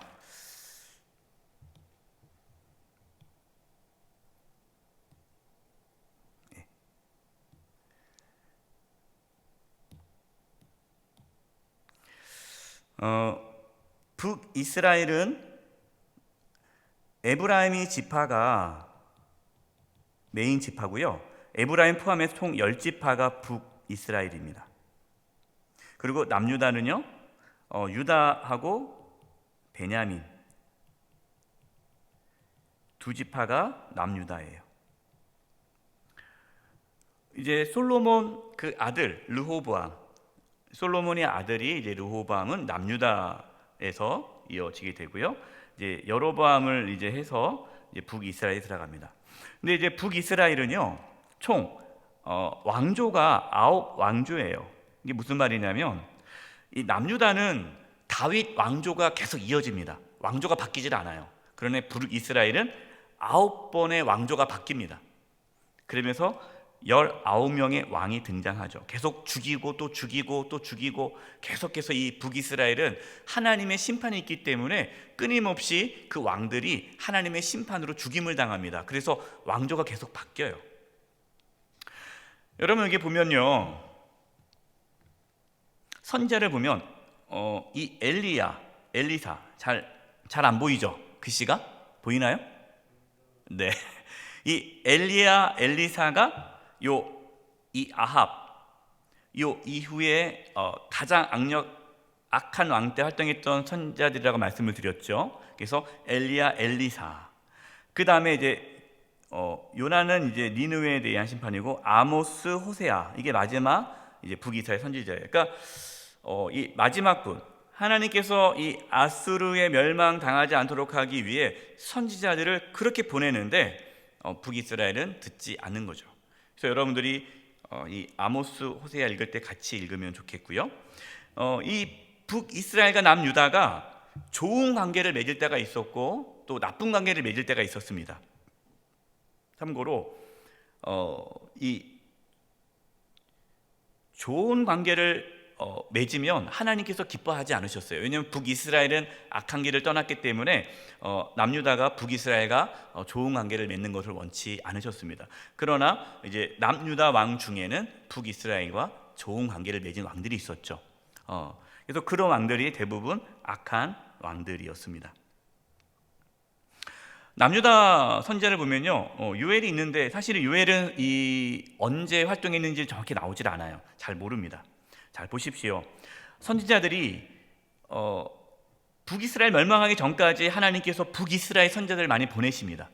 북이스라엘은 에브라임이 지파가 메인 지파고요. 에브라임 포함해서 총 10지파가 북이스라엘입니다. 그리고 남유다는요, 유다하고 베냐민 두 지파가 남유다예요. 이제 솔로몬 그 아들 르호보암, 솔로몬의 아들이 이제 르호보암은 남유다에서 이어지게 되고요. 이제 여로보암을 이제 해서 이제 북이스라엘에 들어갑니다. 근데 이제 북이스라엘은요, 총 왕조가 9왕조예요. 이게 무슨 말이냐면 이 남유다는 다윗 왕조가 계속 이어집니다. 왕조가 바뀌질 않아요. 그런데 북이스라엘은 9번의 왕조가 바뀝니다. 그러면서 19명의 왕이 등장하죠. 계속 죽이고 또 죽이고 또 죽이고 계속해서 이 북이스라엘은 하나님의 심판이 있기 때문에 끊임없이 그 왕들이 하나님의 심판으로 죽임을 당합니다. 그래서 왕조가 계속 바뀌어요. 여러분 여기 보면요, 선지자를 보면 이 엘리사 잘 안 보이죠? 글씨가 보이나요? 네. 이 엘리야, 엘리사가 이 아합 이후에 가장 악한 왕 때 활동했던 선지자들이라고 말씀을 드렸죠. 그래서 엘리야, 엘리사. 그 다음에 이제 요나는 이제 니느웨에 대한 심판이고, 아모스, 호세아, 이게 마지막 이제 북이스라엘 선지자예요. 그러니까 이 마지막 분, 하나님께서 이 아수르에 멸망당하지 않도록 하기 위해 선지자들을 그렇게 보내는데 북이스라엘은 듣지 않는 거죠. 그래서 여러분들이 이 아모스, 호세아 읽을 때 같이 읽으면 좋겠고요. 이 북이스라엘과 남유다가 좋은 관계를 맺을 때가 있었고 또 나쁜 관계를 맺을 때가 있었습니다. 참고로 이 좋은 관계를 맺으면 하나님께서 기뻐하지 않으셨어요. 왜냐하면 북이스라엘은 악한 길을 떠났기 때문에 남유다가 북이스라엘과 좋은 관계를 맺는 것을 원치 않으셨습니다. 그러나 이제 남유다 왕 중에는 북이스라엘과 좋은 관계를 맺은 왕들이 있었죠. 그래서 그런 왕들이 대부분 악한 왕들이었습니다. 남유다 선지자를 보면요, 요엘이 있는데 사실은 요엘은 언제 활동했는지 정확히 나오질 않아요. 잘 모릅니다. 잘 보십시오. 선지자들이 북이스라엘 멸망하기 전까지 하나님께서 북이스라엘 선지자들을 많이 보내십니다.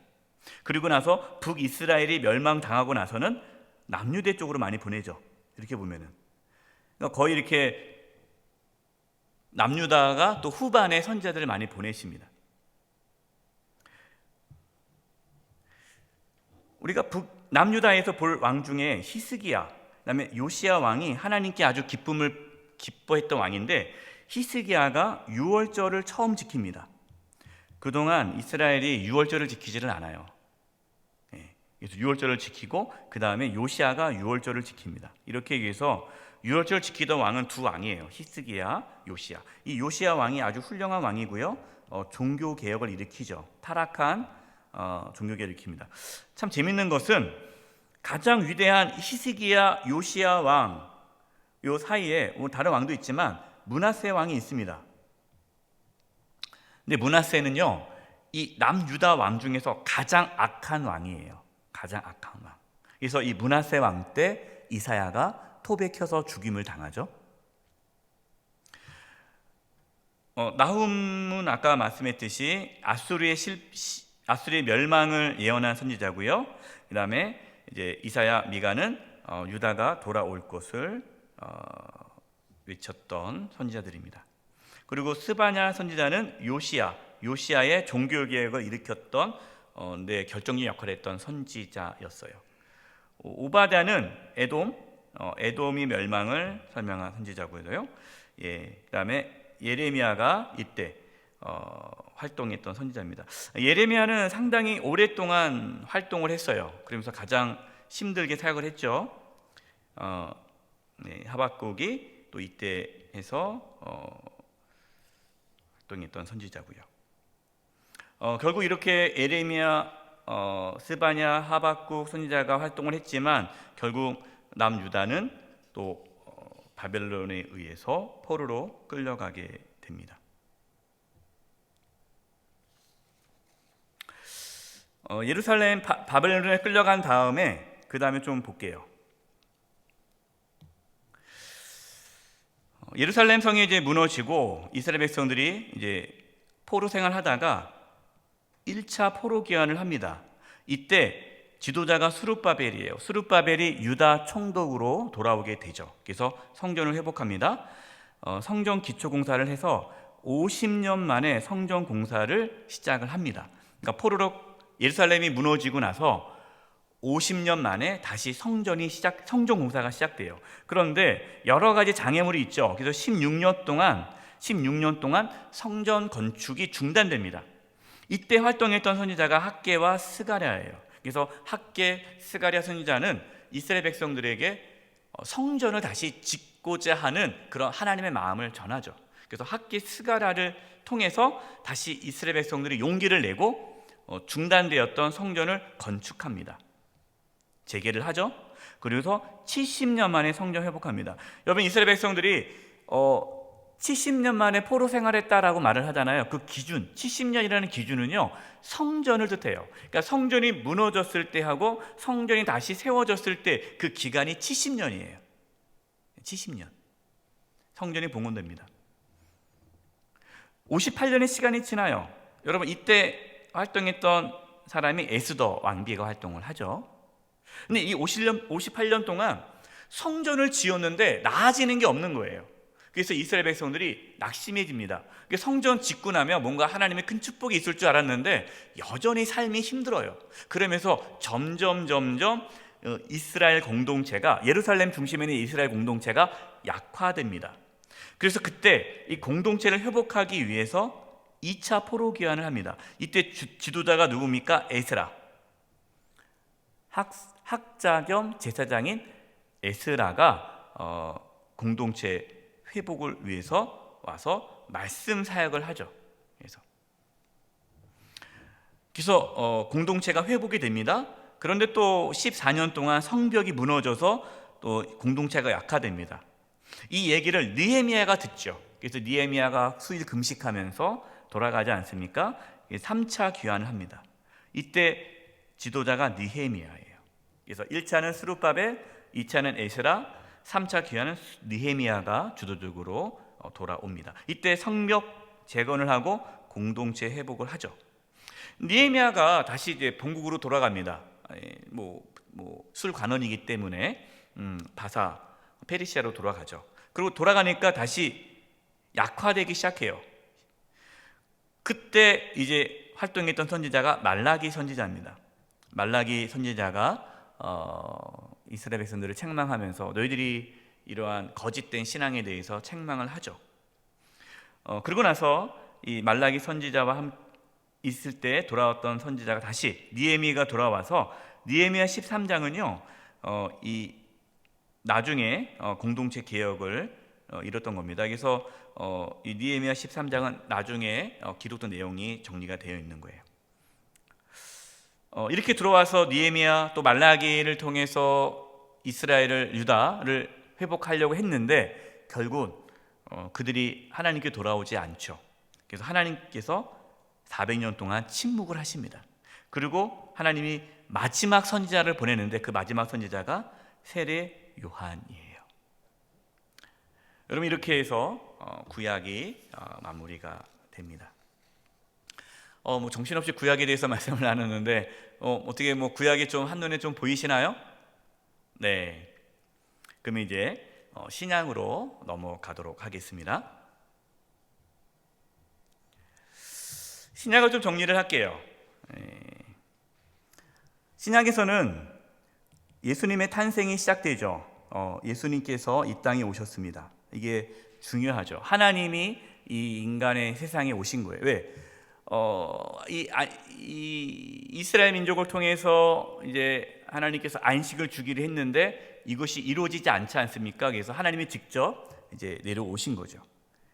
그리고 나서 북이스라엘이 멸망당하고 나서는 남유대 쪽으로 많이 보내죠. 이렇게 보면은 그러니까 거의 이렇게 남유다가 또 후반에 선지자들을 많이 보내십니다. 우리가 남유다에서 볼 왕 중에 히스기야, 그다음에 요시야 왕이 하나님께 아주 기뻐했던 왕인데, 히스기야가 유월절을 처음 지킵니다. 그동안 이스라엘이 유월절을 지키지를 않아요. 그래서 유월절을 지키고 그 다음에 요시야가 유월절을 지킵니다. 이렇게 해서 유월절을 지키던 왕은 두 왕이에요. 히스기야, 요시야. 이 요시야 왕이 아주 훌륭한 왕이고요. 종교 개혁을 일으키죠. 타락한 종교개혁을 일으킵니다. 참 재밌는 것은 가장 위대한 히스기야, 요시야 왕 요 사이에 다른 왕도 있지만 므낫세 왕이 있습니다. 근데 므낫세는요, 이 남유다 왕 중에서 가장 악한 왕이에요. 가장 악한 왕. 그래서 이 므낫세 왕 때 이사야가 토백혀서 죽임을 당하죠. 나훔은 아까 말씀했듯이 아수르의 멸망을 예언한 선지자고요. 그 다음에 이제 이사야, 미가는 유다가 돌아올 것을 외쳤던 선지자들입니다. 그리고 스바냐 선지자는 요시야의 종교개혁을 일으켰던 결정적인 역할을 했던 선지자였어요. 오바댜는 에돔이 멸망을 설명한 선지자고요. 그다음에 예레미야가 이때 활동했던 선지자입니다. 예레미야는 상당히 오랫동안 활동을 했어요. 그러면서 가장 힘들게 사역을 했죠. 하박국이 또 이때 해서 활동했던 선지자고요. 결국 이렇게 예레미야, 스바냐, 하박국 선지자가 활동을 했지만 결국 남유다는 또 바벨론에 의해서 포로로 끌려가게 됩니다. 예루살렘 바벨론에 끌려간 다음에 그 다음에 좀 볼게요. 예루살렘 성이 이제 무너지고 이스라엘 백성들이 이제 포로 생활하다가 1차 포로 귀환을 합니다. 이때 지도자가 스룹바벨이에요. 스룹바벨이 유다 총독으로 돌아오게 되죠. 그래서 성전을 회복합니다. 성전 기초 공사를 해서 50년 만에 성전 공사를 시작을 합니다. 그러니까 포로로 예루살렘이 무너지고 나서 50년 만에 다시 성전 공사가 시작돼요. 그런데 여러 가지 장애물이 있죠. 그래서 16년 동안 성전 건축이 중단됩니다. 이때 활동했던 선지자가 학개와 스가랴예요. 그래서 학개, 스가랴 선지자는 이스라엘 백성들에게 성전을 다시 짓고자 하는 그런 하나님의 마음을 전하죠. 그래서 학개, 스가랴를 통해서 다시 이스라엘 백성들이 용기를 내고 중단되었던 성전을 건축합니다. 재개를 하죠. 그래서 70년 만에 성전 회복합니다. 여러분, 이스라엘 백성들이 70년 만에 포로 생활했다라고 말을 하잖아요. 그 기준, 70년이라는 기준은요, 성전을 뜻해요. 그러니까 성전이 무너졌을 때 하고 성전이 다시 세워졌을 때 그 기간이 70년이에요. 70년. 성전이 봉헌됩니다. 58년의 시간이 지나요. 여러분, 이때 활동했던 사람이 에스더 왕비가 활동을 하죠. 근데 이 58년 동안 성전을 지었는데 나아지는 게 없는 거예요. 그래서 이스라엘 백성들이 낙심해집니다. 성전 짓고 나면 뭔가 하나님의 큰 축복이 있을 줄 알았는데 여전히 삶이 힘들어요. 그러면서 점점 이스라엘 공동체가, 예루살렘 중심에 있는 이스라엘 공동체가 약화됩니다. 그래서 그때 이 공동체를 회복하기 위해서 2차 포로 귀환을 합니다. 이때 지도자가 누굽니까? 에스라. 학자 겸 제사장인 에스라가 공동체 회복을 위해서 와서 말씀 사역을 하죠. 그래서 공동체가 회복이 됩니다. 그런데 또 14년 동안 성벽이 무너져서 또 공동체가 약화됩니다. 이 얘기를 느헤미야가 듣죠. 그래서 느헤미야가 수일 금식하면서 돌아가지 않습니까? 3차 귀환을 합니다. 이때 지도자가 느헤미야예요. 그래서 1차는 스룹바벨, 2차는 에스라, 3차 귀환은 느헤미야가 주도적으로 돌아옵니다. 이때 성벽 재건을 하고 공동체 회복을 하죠. 느헤미야가 다시 이제 본국으로 돌아갑니다. 술 관원이기 때문에 바사 페르시아로 돌아가죠. 그리고 돌아가니까 다시 약화되기 시작해요. 그때 이제 활동했던 선지자가 말라기 선지자입니다. 말라기 선지자가 이스라엘 백성들을 책망하면서 너희들이 이러한 거짓된 신앙에 대해서 책망을 하죠. 그러고 나서 이 말라기 선지자와 있을 때 돌아왔던 선지자가 다시 느헤미야가 돌아와서 느헤미야 13장은요 이 나중에 공동체 개혁을 이뤘던 겁니다. 그래서 이 느헤미야 13장은 나중에 기록된 내용이 정리가 되어 있는 거예요. 이렇게 들어와서 느헤미야 또 말라기를 통해서 이스라엘을, 유다를 회복하려고 했는데 결국 그들이 하나님께 돌아오지 않죠. 그래서 하나님께서 400년 동안 침묵을 하십니다. 그리고 하나님이 마지막 선지자를 보내는데 그 마지막 선지자가 세례 요한이에요. 여러분, 이렇게 해서 구약이 마무리가 됩니다. 정신없이 구약에 대해서 말씀을 나누는데 어떻게 구약이 좀 한눈에 좀 보이시나요? 네. 그럼 이제 신약으로 넘어가도록 하겠습니다. 신약을 좀 정리를 할게요. 신약에서는 예수님의 탄생이 시작되죠. 예수님께서 이 땅에 오셨습니다. 이게 중요하죠. 하나님이 이 인간의 세상에 오신 거예요. 왜? 이스라엘 민족을 통해서 이제 하나님께서 안식을 주기로 했는데 이것이 이루어지지 않지 않습니까? 그래서 하나님이 직접 이제 내려오신 거죠.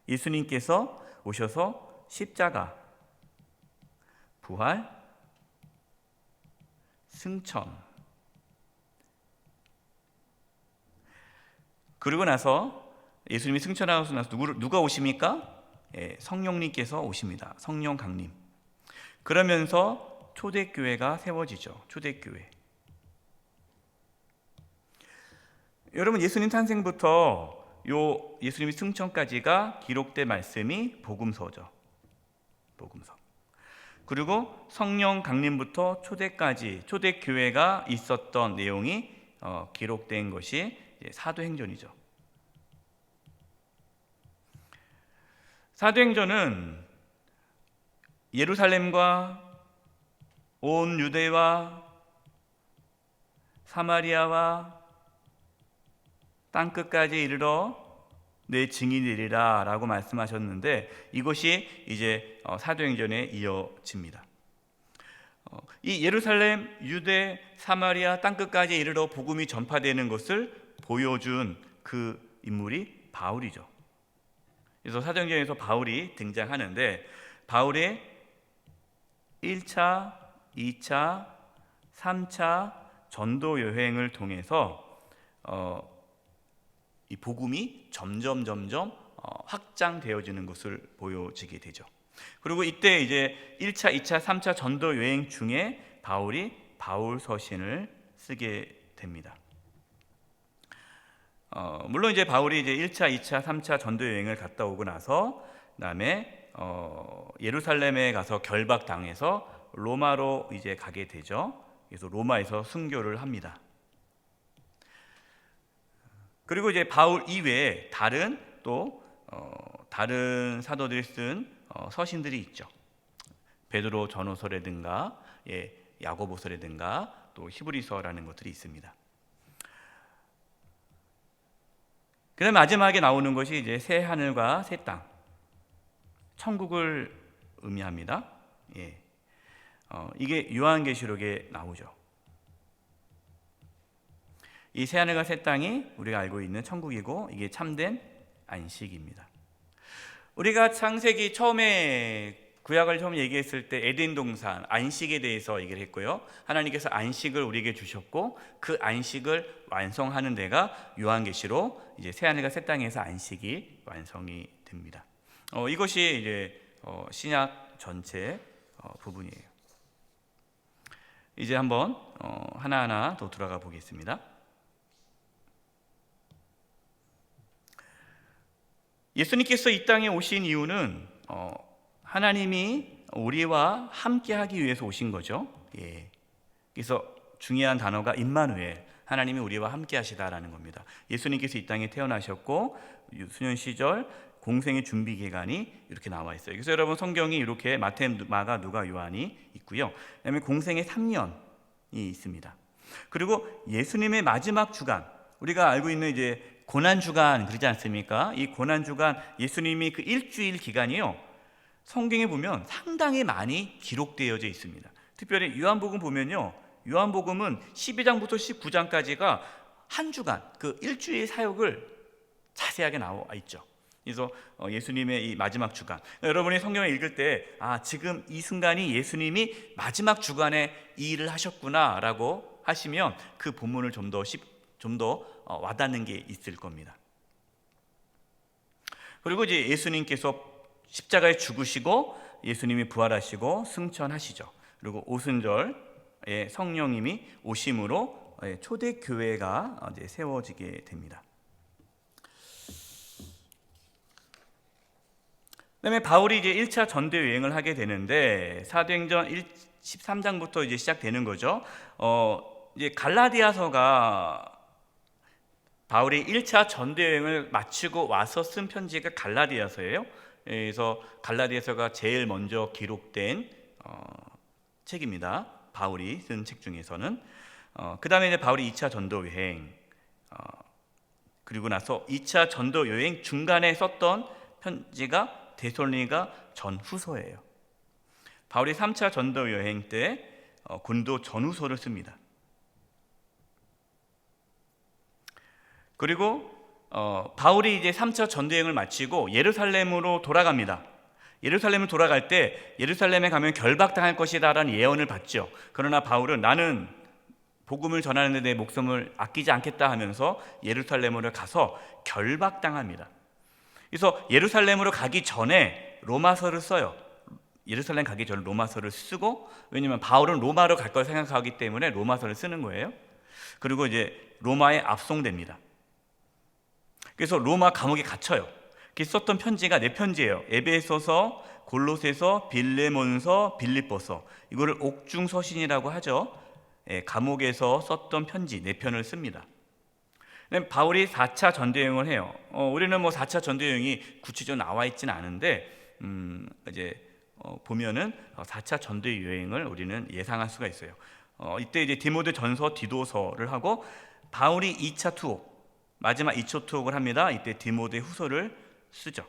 예수님께서 오셔서 십자가, 부활, 승천, 그리고 나서 예수님이 승천하고 나서 누가 오십니까? 성령님께서 오십니다. 성령 강림. 그러면서 초대교회가 세워지죠. 초대교회. 여러분, 예수님 탄생부터 예수님이 승천까지가 기록된 말씀이 복음서죠. 복음서. 그리고 성령 강림부터 초대까지 초대교회가 있었던 내용이 기록된 것이 사도행전이죠. 사도행전은 예루살렘과 온 유대와 사마리아와 땅끝까지 이르러 내 증인이리라 라고 말씀하셨는데 이것이 이제 사도행전에 이어집니다. 이 예루살렘, 유대, 사마리아 땅끝까지 이르러 복음이 전파되는 것을 보여준 그 인물이 바울이죠. 그래서 사도행전에서 바울이 등장하는데 바울의 1차, 2차, 3차 전도 여행을 통해서 이 복음이 점점 확장되어지는 것을 보여지게 되죠. 그리고 이때 이제 1차, 2차, 3차 전도 여행 중에 바울이 바울 서신을 쓰게 됩니다. 물론 이제 바울이 이제 1차, 2차, 3차 전도 여행을 갔다 오고 나서 그다음에 예루살렘에 가서 결박당해서 로마로 이제 가게 되죠. 그래서 로마에서 순교를 합니다. 그리고 이제 바울 이외에 다른 사도들이 쓴 서신들이 있죠. 베드로 전후서라든가 야고보서라든가 또 히브리서라는 것들이 있습니다. 그다음 마지막에 나오는 것이 이제 새 하늘과 새 땅, 천국을 의미합니다. 이게 요한계시록에 나오죠. 이 새 하늘과 새 땅이 우리가 알고 있는 천국이고 이게 참된 안식입니다. 우리가 창세기 처음에 구약을 처음 얘기했을 때 에덴 동산 안식에 대해서 얘기를 했고요. 하나님께서 안식을 우리에게 주셨고 그 안식을 완성하는 데가 요한계시록 이제 새 하늘과 새 땅에서 안식이 완성이 됩니다. 이것이 이제 신약 전체 부분이에요. 이제 한번 하나하나 더 들어가 보겠습니다. 예수님께서 이 땅에 오신 이유는 하나님이 우리와 함께하기 위해서 오신 거죠. 그래서 중요한 단어가 임마누엘, 하나님이 우리와 함께하시다라는 겁니다. 예수님께서 이 땅에 태어나셨고 수년 시절 공생의 준비 기간이 이렇게 나와 있어요. 그래서 여러분 성경이 이렇게 마태, 마가, 누가, 요한이 있고요. 그다음에 공생의 3년이 있습니다. 그리고 예수님의 마지막 주간, 우리가 알고 있는 이제 고난 주간 그러지 않습니까? 이 고난 주간 예수님이 그 일주일 기간이요. 성경에 보면 상당히 많이 기록되어져 있습니다. 특별히 요한복음 보면요. 요한복음은 12장부터 19장까지가 한 주간, 그 일주일 사역을 자세하게 나와 있죠. 그래서 예수님의 이 마지막 주간, 여러분이 성경을 읽을 때 지금 이 순간이 예수님이 마지막 주간에 이 일을 하셨구나라고 하시면 그 본문을 좀 더 와닿는 게 있을 겁니다. 그리고 이제 예수님께서 십자가에 죽으시고 예수님이 부활하시고 승천하시죠. 그리고 오순절에 성령님이 오심으로 초대 교회가 이제 세워지게 됩니다. 그다음에 바울이 이제 1차 전도 여행을 하게 되는데 사도행전 13장부터 이제 시작되는 거죠. 이제 갈라디아서가 바울이 1차 전도 여행을 마치고 와서 쓴 편지가 갈라디아서예요. 그래서 갈라디아서가 제일 먼저 기록된 책입니다. 바울이 쓴 책 중에서는. 그 다음에 이제 바울이 2차 전도 여행, 그리고 나서 2차 전도 여행 중간에 썼던 편지가 데살로니가 전후서예요. 바울이 3차 전도 여행 때 군도 전후서를 씁니다. 그리고 바울이 이제 3차 전도여행을 마치고 예루살렘으로 돌아갑니다. 예루살렘을 돌아갈 때 예루살렘에 가면 결박당할 것이다라는 예언을 받죠. 그러나 바울은 나는 복음을 전하는 데 내 목숨을 아끼지 않겠다 하면서 예루살렘으로 가서 결박당합니다. 그래서 예루살렘으로 가기 전에 로마서를 써요. 예루살렘 가기 전에 로마서를 쓰고, 왜냐하면 바울은 로마로 갈 걸 생각하기 때문에 로마서를 쓰는 거예요. 그리고 이제 로마에 압송됩니다. 그래서 로마 감옥에 갇혀요. 그래서 썼던 편지가 4편지예요. 에베소서, 골로새서, 빌레몬서, 빌립보서. 이거를 옥중서신이라고 하죠. 감옥에서 썼던 편지 4편을 씁니다. 바울이 4차 전도여행을 해요. 우리는 뭐 4차 전도여행이 구체적으로 나와 있지는 않은데 이제 보면은 4차 전도여행을 우리는 예상할 수가 있어요. 이때 이제 디모데 전서, 디도서를 하고 바울이 2차 투옥, 마지막 2차 투옥을 합니다. 이때 디모데 후서를 쓰죠.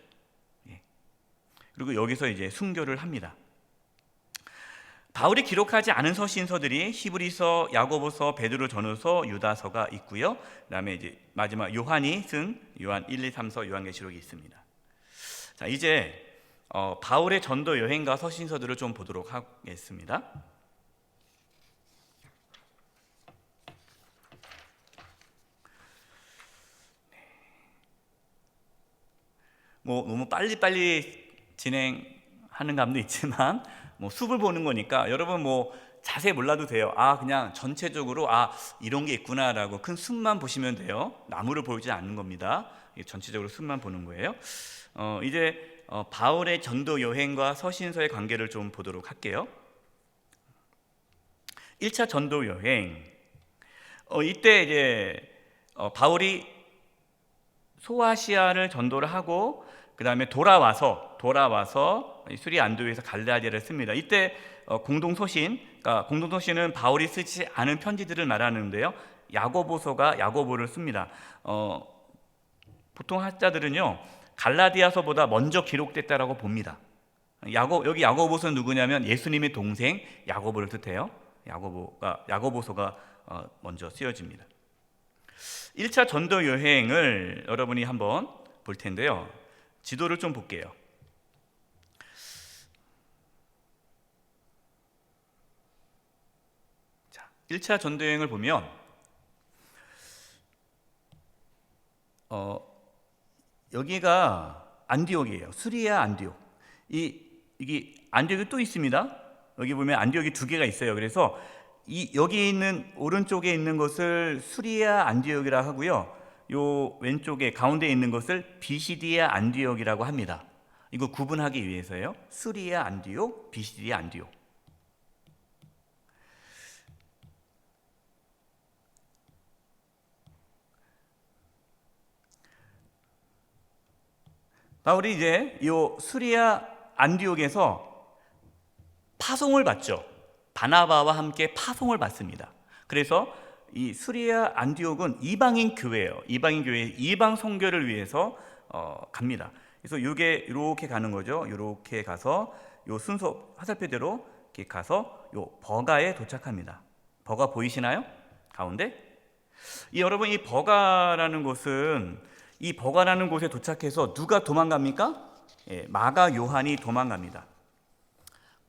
그리고 여기서 이제 순교를 합니다. 바울이 기록하지 않은 서신서들이 히브리서, 야고보서, 베드로 전후서, 유다서가 있고요. 그다음에 이제 마지막 요한이 쓴 요한 1, 2, 3서 요한계시록이 있습니다. 자, 이제 바울의 전도 여행과 서신서들을 좀 보도록 하겠습니다. 뭐 너무 빨리빨리 진행하는 감도 있지만 뭐 숲을 보는 거니까 여러분 뭐 자세히 몰라도 돼요. 그냥 전체적으로 이런 게 있구나라고 큰 숲만 보시면 돼요. 나무를 보지 않는 겁니다. 전체적으로 숲만 보는 거예요. 이제 바울의 전도 여행과 서신서의 관계를 좀 보도록 할게요. 1차 전도 여행. 이때 이제 바울이 소아시아를 전도를 하고 그 다음에 돌아와서 수리 안도에서 갈라디아를 씁니다. 이때 공동서신, 그러니까 공동서신은 바울이 쓰지 않은 편지들을 말하는데요. 야고보서가 야고보를 씁니다. 보통 학자들은요 갈라디아서보다 먼저 기록됐다라고 봅니다. 여기 야고보서는 누구냐면 예수님의 동생 야고보를 뜻해요. 야고보서가 먼저 쓰여집니다. 1차 전도 여행을 여러분이 한번 볼 텐데요. 지도를 좀 볼게요. 자, 1차 전도 여행을 보면 여기가 안디옥이에요. 수리아 안디옥. 이게 안디옥이 또 있습니다. 여기 보면 안디옥이 두 개가 있어요. 그래서 여기 있는 오른쪽에 있는 것을 수리아 안디옥이라 하고요. 요 왼쪽에 가운데 있는 것을 비시디아 안디옥이라고 합니다. 이거 구분하기 위해서요. 수리아 안디옥, 비시디아 안디옥. 바울이 이제 요 수리아 안디옥에서 파송을 받죠. 바나바와 함께 파송을 받습니다. 그래서 이 수리아 안디옥은 이방인 교회예요. 이방인 교회, 이방 선교를 위해서 갑니다. 그래서 이게 이렇게 가는 거죠. 이렇게 가서 요 순서 화살표대로 이렇게 가서 요 버가에 도착합니다. 버가 보이시나요? 가운데? 여러분 이 버가라는 곳은 이 버가라는 곳에 도착해서 누가 도망갑니까? 마가 요한이 도망갑니다.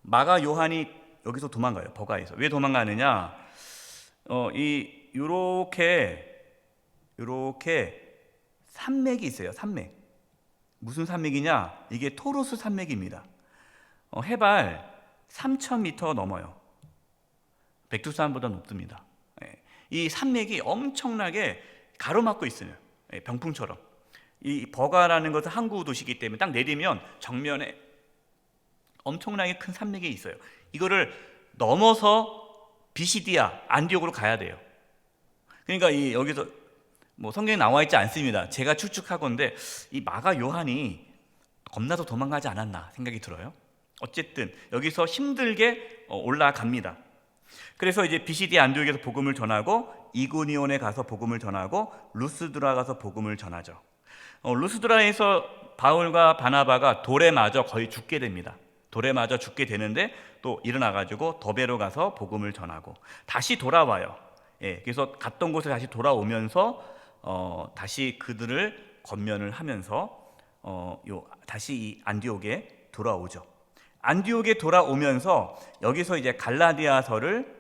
마가 요한이 여기서 도망가요. 버가에서. 왜 도망가느냐? 요렇게 산맥이 있어요. 산맥. 무슨 산맥이냐? 이게 토로스 산맥입니다. 해발 3,000m 넘어요. 백두산보다 높습니다. 이 산맥이 엄청나게 가로막고 있어요. 병풍처럼. 이 버가라는 것은 항구 도시이기 때문에 딱 내리면 정면에 엄청나게 큰 산맥이 있어요. 이거를 넘어서 비시디아 안디옥으로 가야 돼요. 그러니까 여기서 뭐 성경에 나와 있지 않습니다. 제가 추측하건데 이 마가 요한이 겁나서 도망가지 않았나 생각이 들어요. 어쨌든 여기서 힘들게 올라갑니다. 그래서 이제 비시디아 안디옥에서 복음을 전하고 이고니온에 가서 복음을 전하고 루스드라 가서 복음을 전하죠. 루스드라에서 바울과 바나바가 돌에 맞아 거의 죽게 됩니다. 돌에 맞아 죽게 되는데 또 일어나가지고 더베로 가서 복음을 전하고 다시 돌아와요. 그래서 갔던 곳에 다시 돌아오면서 다시 그들을 권면을 하면서 다시 이 안디옥에 돌아오죠. 안디옥에 돌아오면서 여기서 이제 갈라디아서를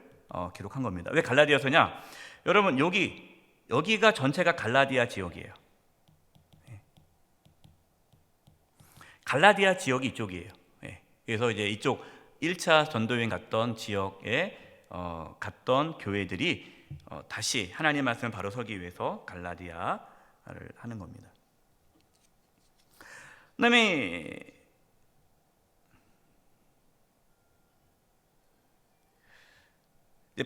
기록한 겁니다. 왜 갈라디아서냐? 여러분 여기가 전체가 갈라디아 지역이에요. 갈라디아 지역이 이쪽이에요. 그래서 이제 이쪽 1차 전도여행 갔던 지역에 갔던 교회들이 다시 하나님의 말씀을 바로 서기 위해서 갈라디아를 하는 겁니다. 그다음에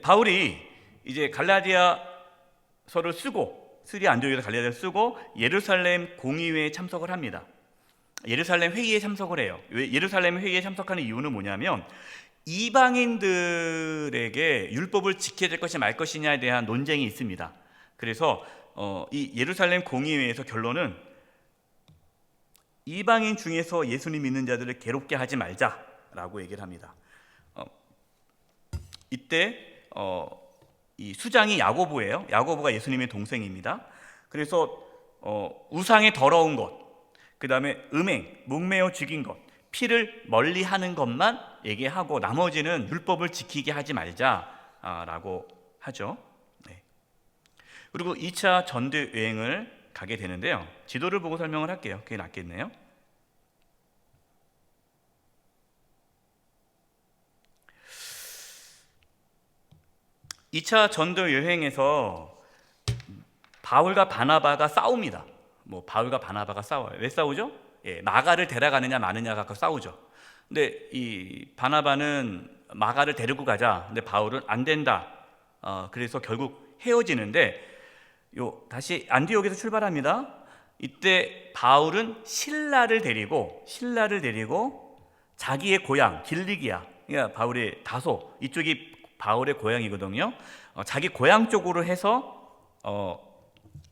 바울이 이제 갈라디아서를 쓰고 수리아 안디옥에서 갈라디아서를 쓰고 예루살렘 공의회에 참석을 합니다. 예루살렘 회의에 참석을 해요. 왜 예루살렘 회의에 참석하는 이유는 뭐냐면 이방인들에게 율법을 지켜야 될 것이 말 것이냐에 대한 논쟁이 있습니다. 그래서 이 예루살렘 공의회에서 결론은 이방인 중에서 예수님 믿는 자들을 괴롭게 하지 말자라고 얘기를 합니다. 이때 이 수장이 야고보예요. 야고보가 예수님의 동생입니다. 그래서 우상의 더러운 것, 그 다음에 음행, 목매어 죽인 것, 피를 멀리하는 것만 얘기하고 나머지는 율법을 지키게 하지 말자라고 하죠. 그리고 2차 전도 여행을 가게 되는데요. 지도를 보고 설명을 할게요. 그게 낫겠네요. 2차 전도 여행에서 바울과 바나바가 싸웁니다. 바울과 바나바가 싸워요. 왜 싸우죠? 마가를 데려가느냐 마느냐 갖고 싸우죠. 근데 이 바나바는 마가를 데리고 가자. 근데 바울은 안 된다. 그래서 결국 헤어지는데 다시 안디옥에서 출발합니다. 이때 바울은 신라를 데리고 자기의 고향 길리기아, 그러니까 바울의 다소 이쪽이 바울의 고향이거든요. 자기 고향 쪽으로 해서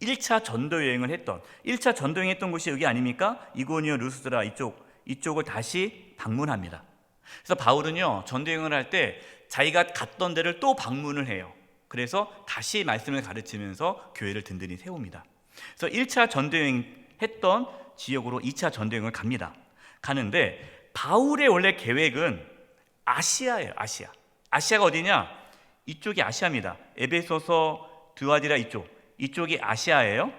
1차 전도 여행을 했던 1차 전도 여행했던 곳이 여기 아닙니까? 이고니오, 루스드라 이쪽을 다시 방문합니다. 그래서 바울은요 전도 여행을 할 때 자기가 갔던 데를 또 방문을 해요. 그래서 다시 말씀을 가르치면서 교회를 든든히 세웁니다. 그래서 1차 전도 여행했던 지역으로 2차 전도 여행을 갑니다. 가는데 바울의 원래 계획은 아시아예요. 아시아가 어디냐? 이쪽이 아시아입니다. 에베소서, 드와디라 이쪽이 아시아예요.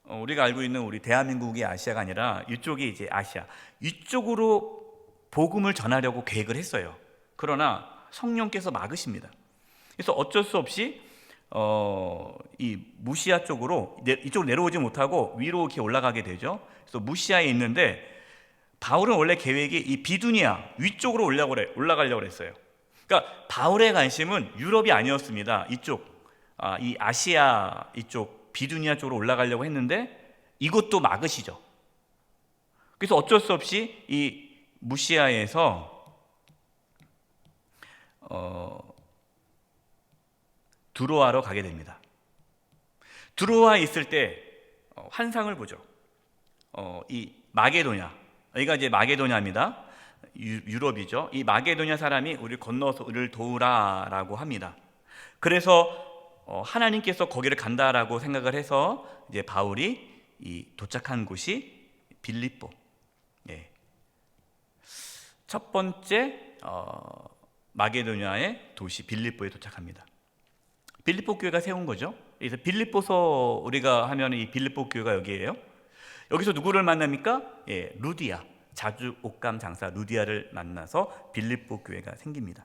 우리가 알고 있는 우리 대한민국이 아시아가 아니라 이쪽이 이제 아시아. 이쪽으로 복음을 전하려고 계획을 했어요. 그러나 성령께서 막으십니다. 그래서 어쩔 수 없이 이 무시아 쪽으로 이쪽으로 내려오지 못하고 위로 이렇게 올라가게 되죠. 그래서 무시아에 있는데 바울은 원래 계획이 이 비두니아 위쪽으로 올라가려고 했어요. 그러니까 바울의 관심은 유럽이 아니었습니다. 이 아시아 이쪽 비두니아 쪽으로 올라가려고 했는데 이것도 막으시죠. 그래서 어쩔 수 없이 이 무시아에서 두로아로 가게 됩니다. 두로아에 있을 때 환상을 보죠. 이 마게도냐, 여기가 이제 마게도냐입니다. 유럽이죠. 이 마게도냐 사람이 우리를 건너서 우리를 도우라라고 합니다. 그래서 하나님께서 거기를 간다라고 생각을 해서 이제 바울이 도착한 곳이 빌립보. 첫 번째 마게도냐의 도시 빌립보에 도착합니다. 빌립보 교회가 세운 거죠. 그래서 빌립보서 우리가 하면 이 빌립보 교회가 여기예요. 여기서 누구를 만납니까? 루디아, 자주 옷감 장사 루디아를 만나서 빌립보 교회가 생깁니다.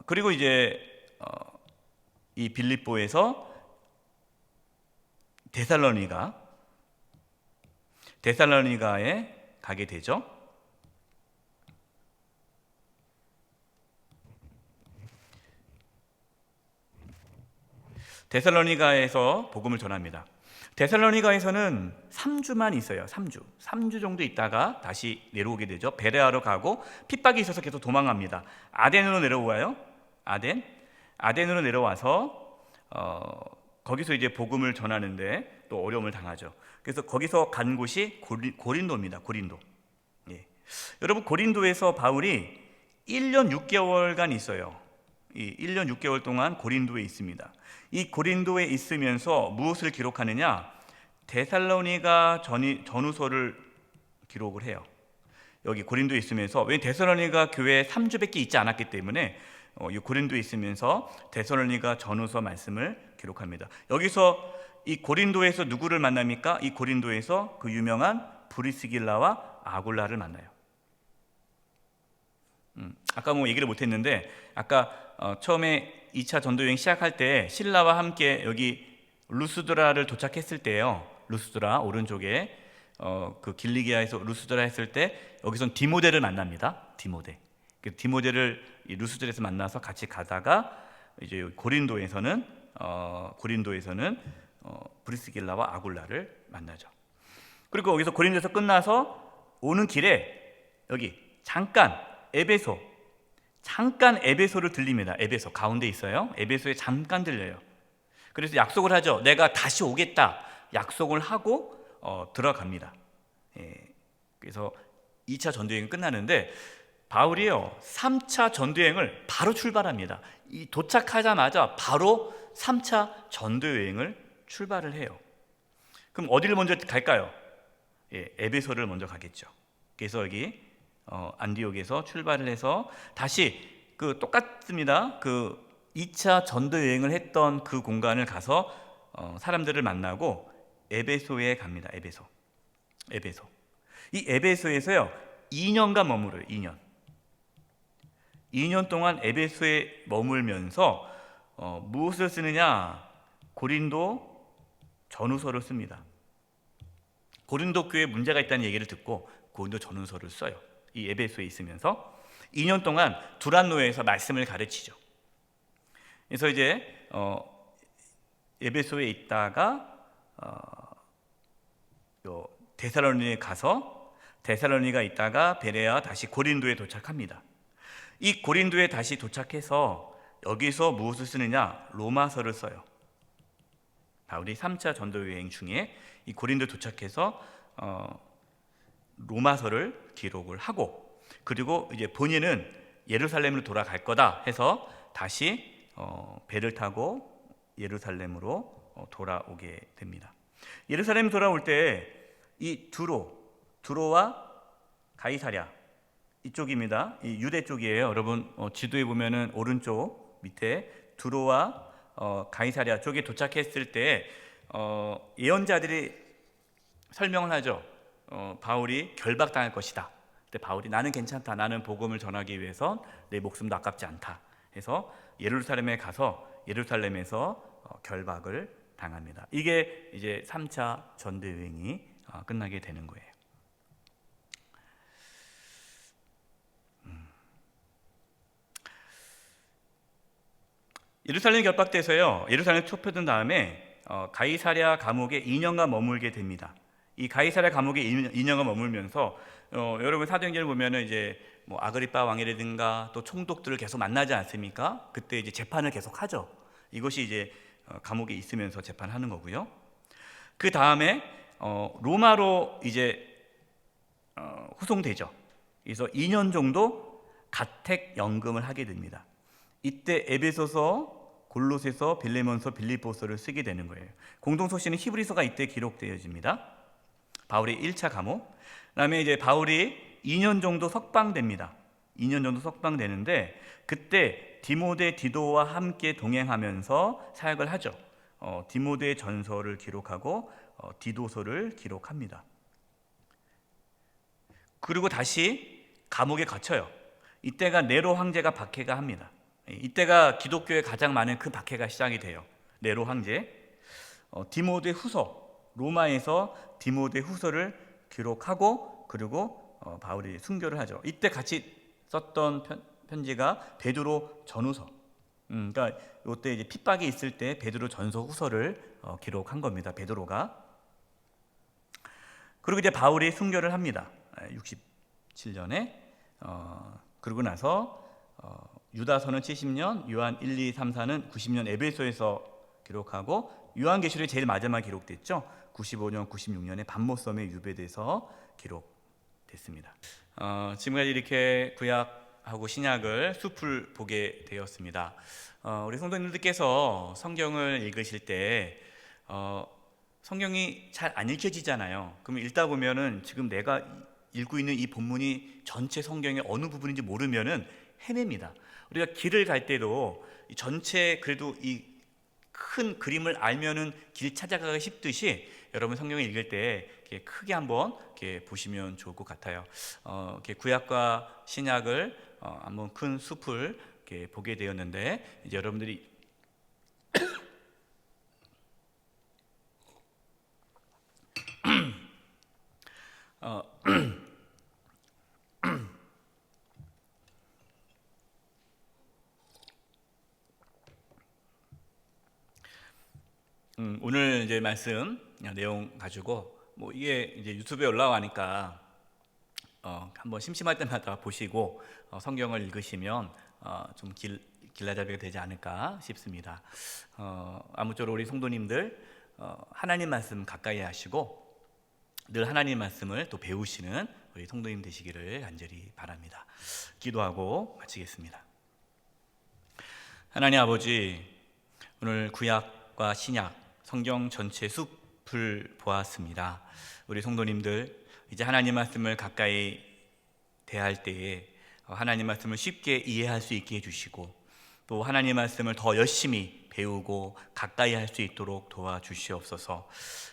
그리고 이제 이 빌립보에서 데살로니가에 가게 되죠. 데살로니가에서 복음을 전합니다. 데살로니가에서는 3주만 있어요. 3주 정도 있다가 다시 내려오게 되죠. 베레아로 가고 핍박이 있어서 계속 도망갑니다. 아덴으로 내려와요. 아덴으로 내려와서 거기서 이제 복음을 전하는데 또 어려움을 당하죠. 그래서 거기서 간 곳이 고린도입니다. 고린도. 여러분, 고린도에서 바울이 1년 6개월간 있어요. 이 1년 6개월 동안 고린도에 있습니다. 이 고린도에 있으면서 무엇을 기록하느냐? 데살로니가 전후서를 기록을 해요. 여기 고린도에 있으면서, 왜 데살로니가 교회에 3주밖에 있지 않았기 때문에 이 고린도에 있으면서 데살로니가 전후서 말씀을 기록합니다. 여기서 이 고린도에서 누구를 만납니까? 이 고린도에서 그 유명한 브리스길라와 아굴라를 만나요. 아까 얘기를 못했는데, 아까 처음에 2차 전도여행 시작할 때 신라와 함께 여기 루스드라를 도착했을 때요. 루스드라 오른쪽에 그 길리기아에서 루스드라 했을 때 여기선 디모데를 만납니다. 디모데를 이 루스드라에서 만나서 같이 가다가 이제 고린도에서는 브리스길라와 아굴라를 만나죠. 그리고 여기서 고린도에서 끝나서 오는 길에 여기 잠깐 에베소를 들립니다. 에베소 가운데 있어요. 에베소에 잠깐 들려요. 그래서 약속을 하죠. 내가 다시 오겠다 약속을 하고 들어갑니다. 그래서 2차 전도여행이 끝나는데 바울이요 3차 전도여행을 바로 출발합니다. 이 도착하자마자 바로 3차 전도여행을 출발을 해요. 그럼 어디를 먼저 갈까요? 에베소를 먼저 가겠죠. 그래서 여기 안디옥에서 출발을 해서 다시 똑같습니다. 2차 전도 여행을 했던 그 공간을 가서 사람들을 만나고 에베소에 갑니다. 에베소. 이 에베소에서요 2년간 머물어요. 2년 동안 에베소에 머물면서 무엇을 쓰느냐? 고린도 전후서를 씁니다. 고린도 교회에 문제가 있다는 얘기를 듣고 고린도 전후서를 써요. 이 에베소에 있으면서 2년 동안 두란노에서 말씀을 가르치죠. 그래서 이제 에베소에 있다가 데살로니가에 가서 데살로니가 있다가 베레아 다시 고린도에 도착합니다. 이 고린도에 다시 도착해서 여기서 무엇을 쓰느냐? 로마서를 써요. 바울이 3차 전도 여행 중에 이 고린도 도착해서 로마서를 기록을 하고, 그리고 이제 본인은 예루살렘으로 돌아갈 거다 해서 다시 배를 타고 예루살렘으로 돌아오게 됩니다. 예루살렘 돌아올 때 이 두로와 가이사랴 이쪽입니다. 이 유대 쪽이에요. 여러분 지도에 보면은 오른쪽 밑에 두로와 가이사랴 쪽에 도착했을 때 예언자들이 설명을 하죠. 바울이 결박당할 것이다. 근데 바울이 나는 괜찮다. 나는 복음을 전하기 위해서 내 목숨도 아깝지 않다. 해서 예루살렘에 가서 예루살렘에서 결박을 당합니다. 이게 이제 3차 전도 여행이 끝나게 되는 거예요. 예루살렘 결박돼서요. 예루살렘 좁혀둔 다음에 가이사랴 감옥에 2년간 머물게 됩니다. 이 가이사랴 감옥에 2년간 머물면서 여러분 사도행전을 보면은 이제 뭐 아그리파 왕이라든가 또 총독들을 계속 만나지 않습니까? 그때 이제 재판을 계속 하죠. 이것이 이제 감옥에 있으면서 재판하는 거고요. 그 다음에 로마로 이제 후송되죠. 그래서 2년 정도 가택 연금을 하게 됩니다. 이때 에베소서, 골로새서, 빌레몬서, 빌립보서를 쓰게 되는 거예요. 공동서신은 히브리서가 이때 기록되어집니다. 바울의 1차 감옥. 그다음에 이제 바울이 2년 정도 석방됩니다. 2년 정도 석방되는데 그때 디모데, 디도와 함께 동행하면서 사역을 하죠. 디모데 전서를 기록하고 디도서를 기록합니다. 그리고 다시 감옥에 갇혀요. 이때가 네로 황제가 박해가 합니다. 이때가 기독교에 가장 많은 그 박해가 시작이 돼요. 네로 황제. 디모데 후서, 로마에서 디모데 후서를 기록하고 그리고 바울이 순교를 하죠. 이때 같이 썼던 편지가 베드로 전후서. 그러니까 이때 이제 핍박이 있을 때 베드로 전서 후서를 기록한 겁니다. 베드로가. 그리고 이제 바울이 순교를 합니다. 67년에. 그러고 나서 유다서는 70년, 요한 1, 2, 3, 4는 90년 에베소에서 기록하고 요한계시록이 제일 마지막 기록됐죠. 95년, 96년에 반모섬에 유배돼서 기록됐습니다. 지금까지 이렇게 구약하고 신약을 숲을 보게 되었습니다. 우리 성도님들께서 성경을 읽으실 때 성경이 잘 안 읽혀지잖아요. 그럼 읽다 보면은 지금 내가 읽고 있는 이 본문이 전체 성경의 어느 부분인지 모르면은 헤맵니다. 우리가 길을 갈 때도 전체 그래도 이 큰 그림을 알면은 길 찾아가기 쉽듯이 여러분 성경을 읽을 때 이렇게 크게 한번 이렇게 보시면 좋을 것 같아요. 이렇게 구약과 신약을 한번 큰 숲을 이렇게 보게 되었는데 이제 여러분들이 오늘 이제 말씀 내용 가지고 뭐 이게 이제 유튜브에 올라가니까 한번 심심할 때마다 보시고 성경을 읽으시면 좀 길라잡이가 되지 않을까 싶습니다. 아무쪼록 우리 성도님들 하나님 말씀 가까이 하시고 늘 하나님 말씀을 또 배우시는 우리 성도님 되시기를 간절히 바랍니다. 기도하고 마치겠습니다. 하나님 아버지, 오늘 구약과 신약 성경 전체 숲을 보았습니다. 우리 성도님들 이제 하나님 말씀을 가까이 대할 때에 하나님 말씀을 쉽게 이해할 수 있게 해주시고 또 하나님 말씀을 더 열심히 배우고 가까이 할 수 있도록 도와주시옵소서.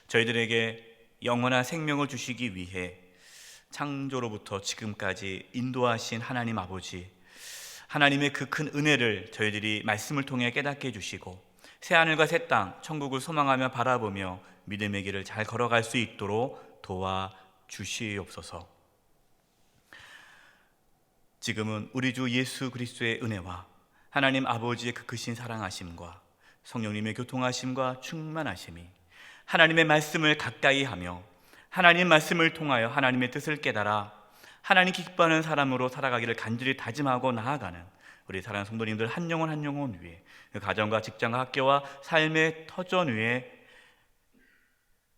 저희들에게 영원한 생명을 주시기 위해 창조로부터 지금까지 인도하신 하나님 아버지, 하나님의 그 큰 은혜를 저희들이 말씀을 통해 깨닫게 해주시고 새하늘과 새 땅, 천국을 소망하며 바라보며 믿음의 길을 잘 걸어갈 수 있도록 도와주시옵소서. 지금은 우리 주 예수 그리스도의 은혜와 하나님 아버지의 그 크신 사랑하심과 성령님의 교통하심과 충만하심이 하나님의 말씀을 가까이 하며 하나님 말씀을 통하여 하나님의 뜻을 깨달아 하나님 기뻐하는 사람으로 살아가기를 간절히 다짐하고 나아가는 우리 사랑하는 성도님들 한 영혼 한 영혼 위에 그 가정과 직장과 학교와 삶의 터전 위에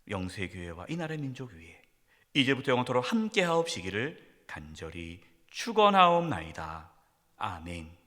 영세교회와 이 나라의 민족 위에 이제부터 영원토록 함께하옵시기를 간절히 축원하옵나이다. 아멘.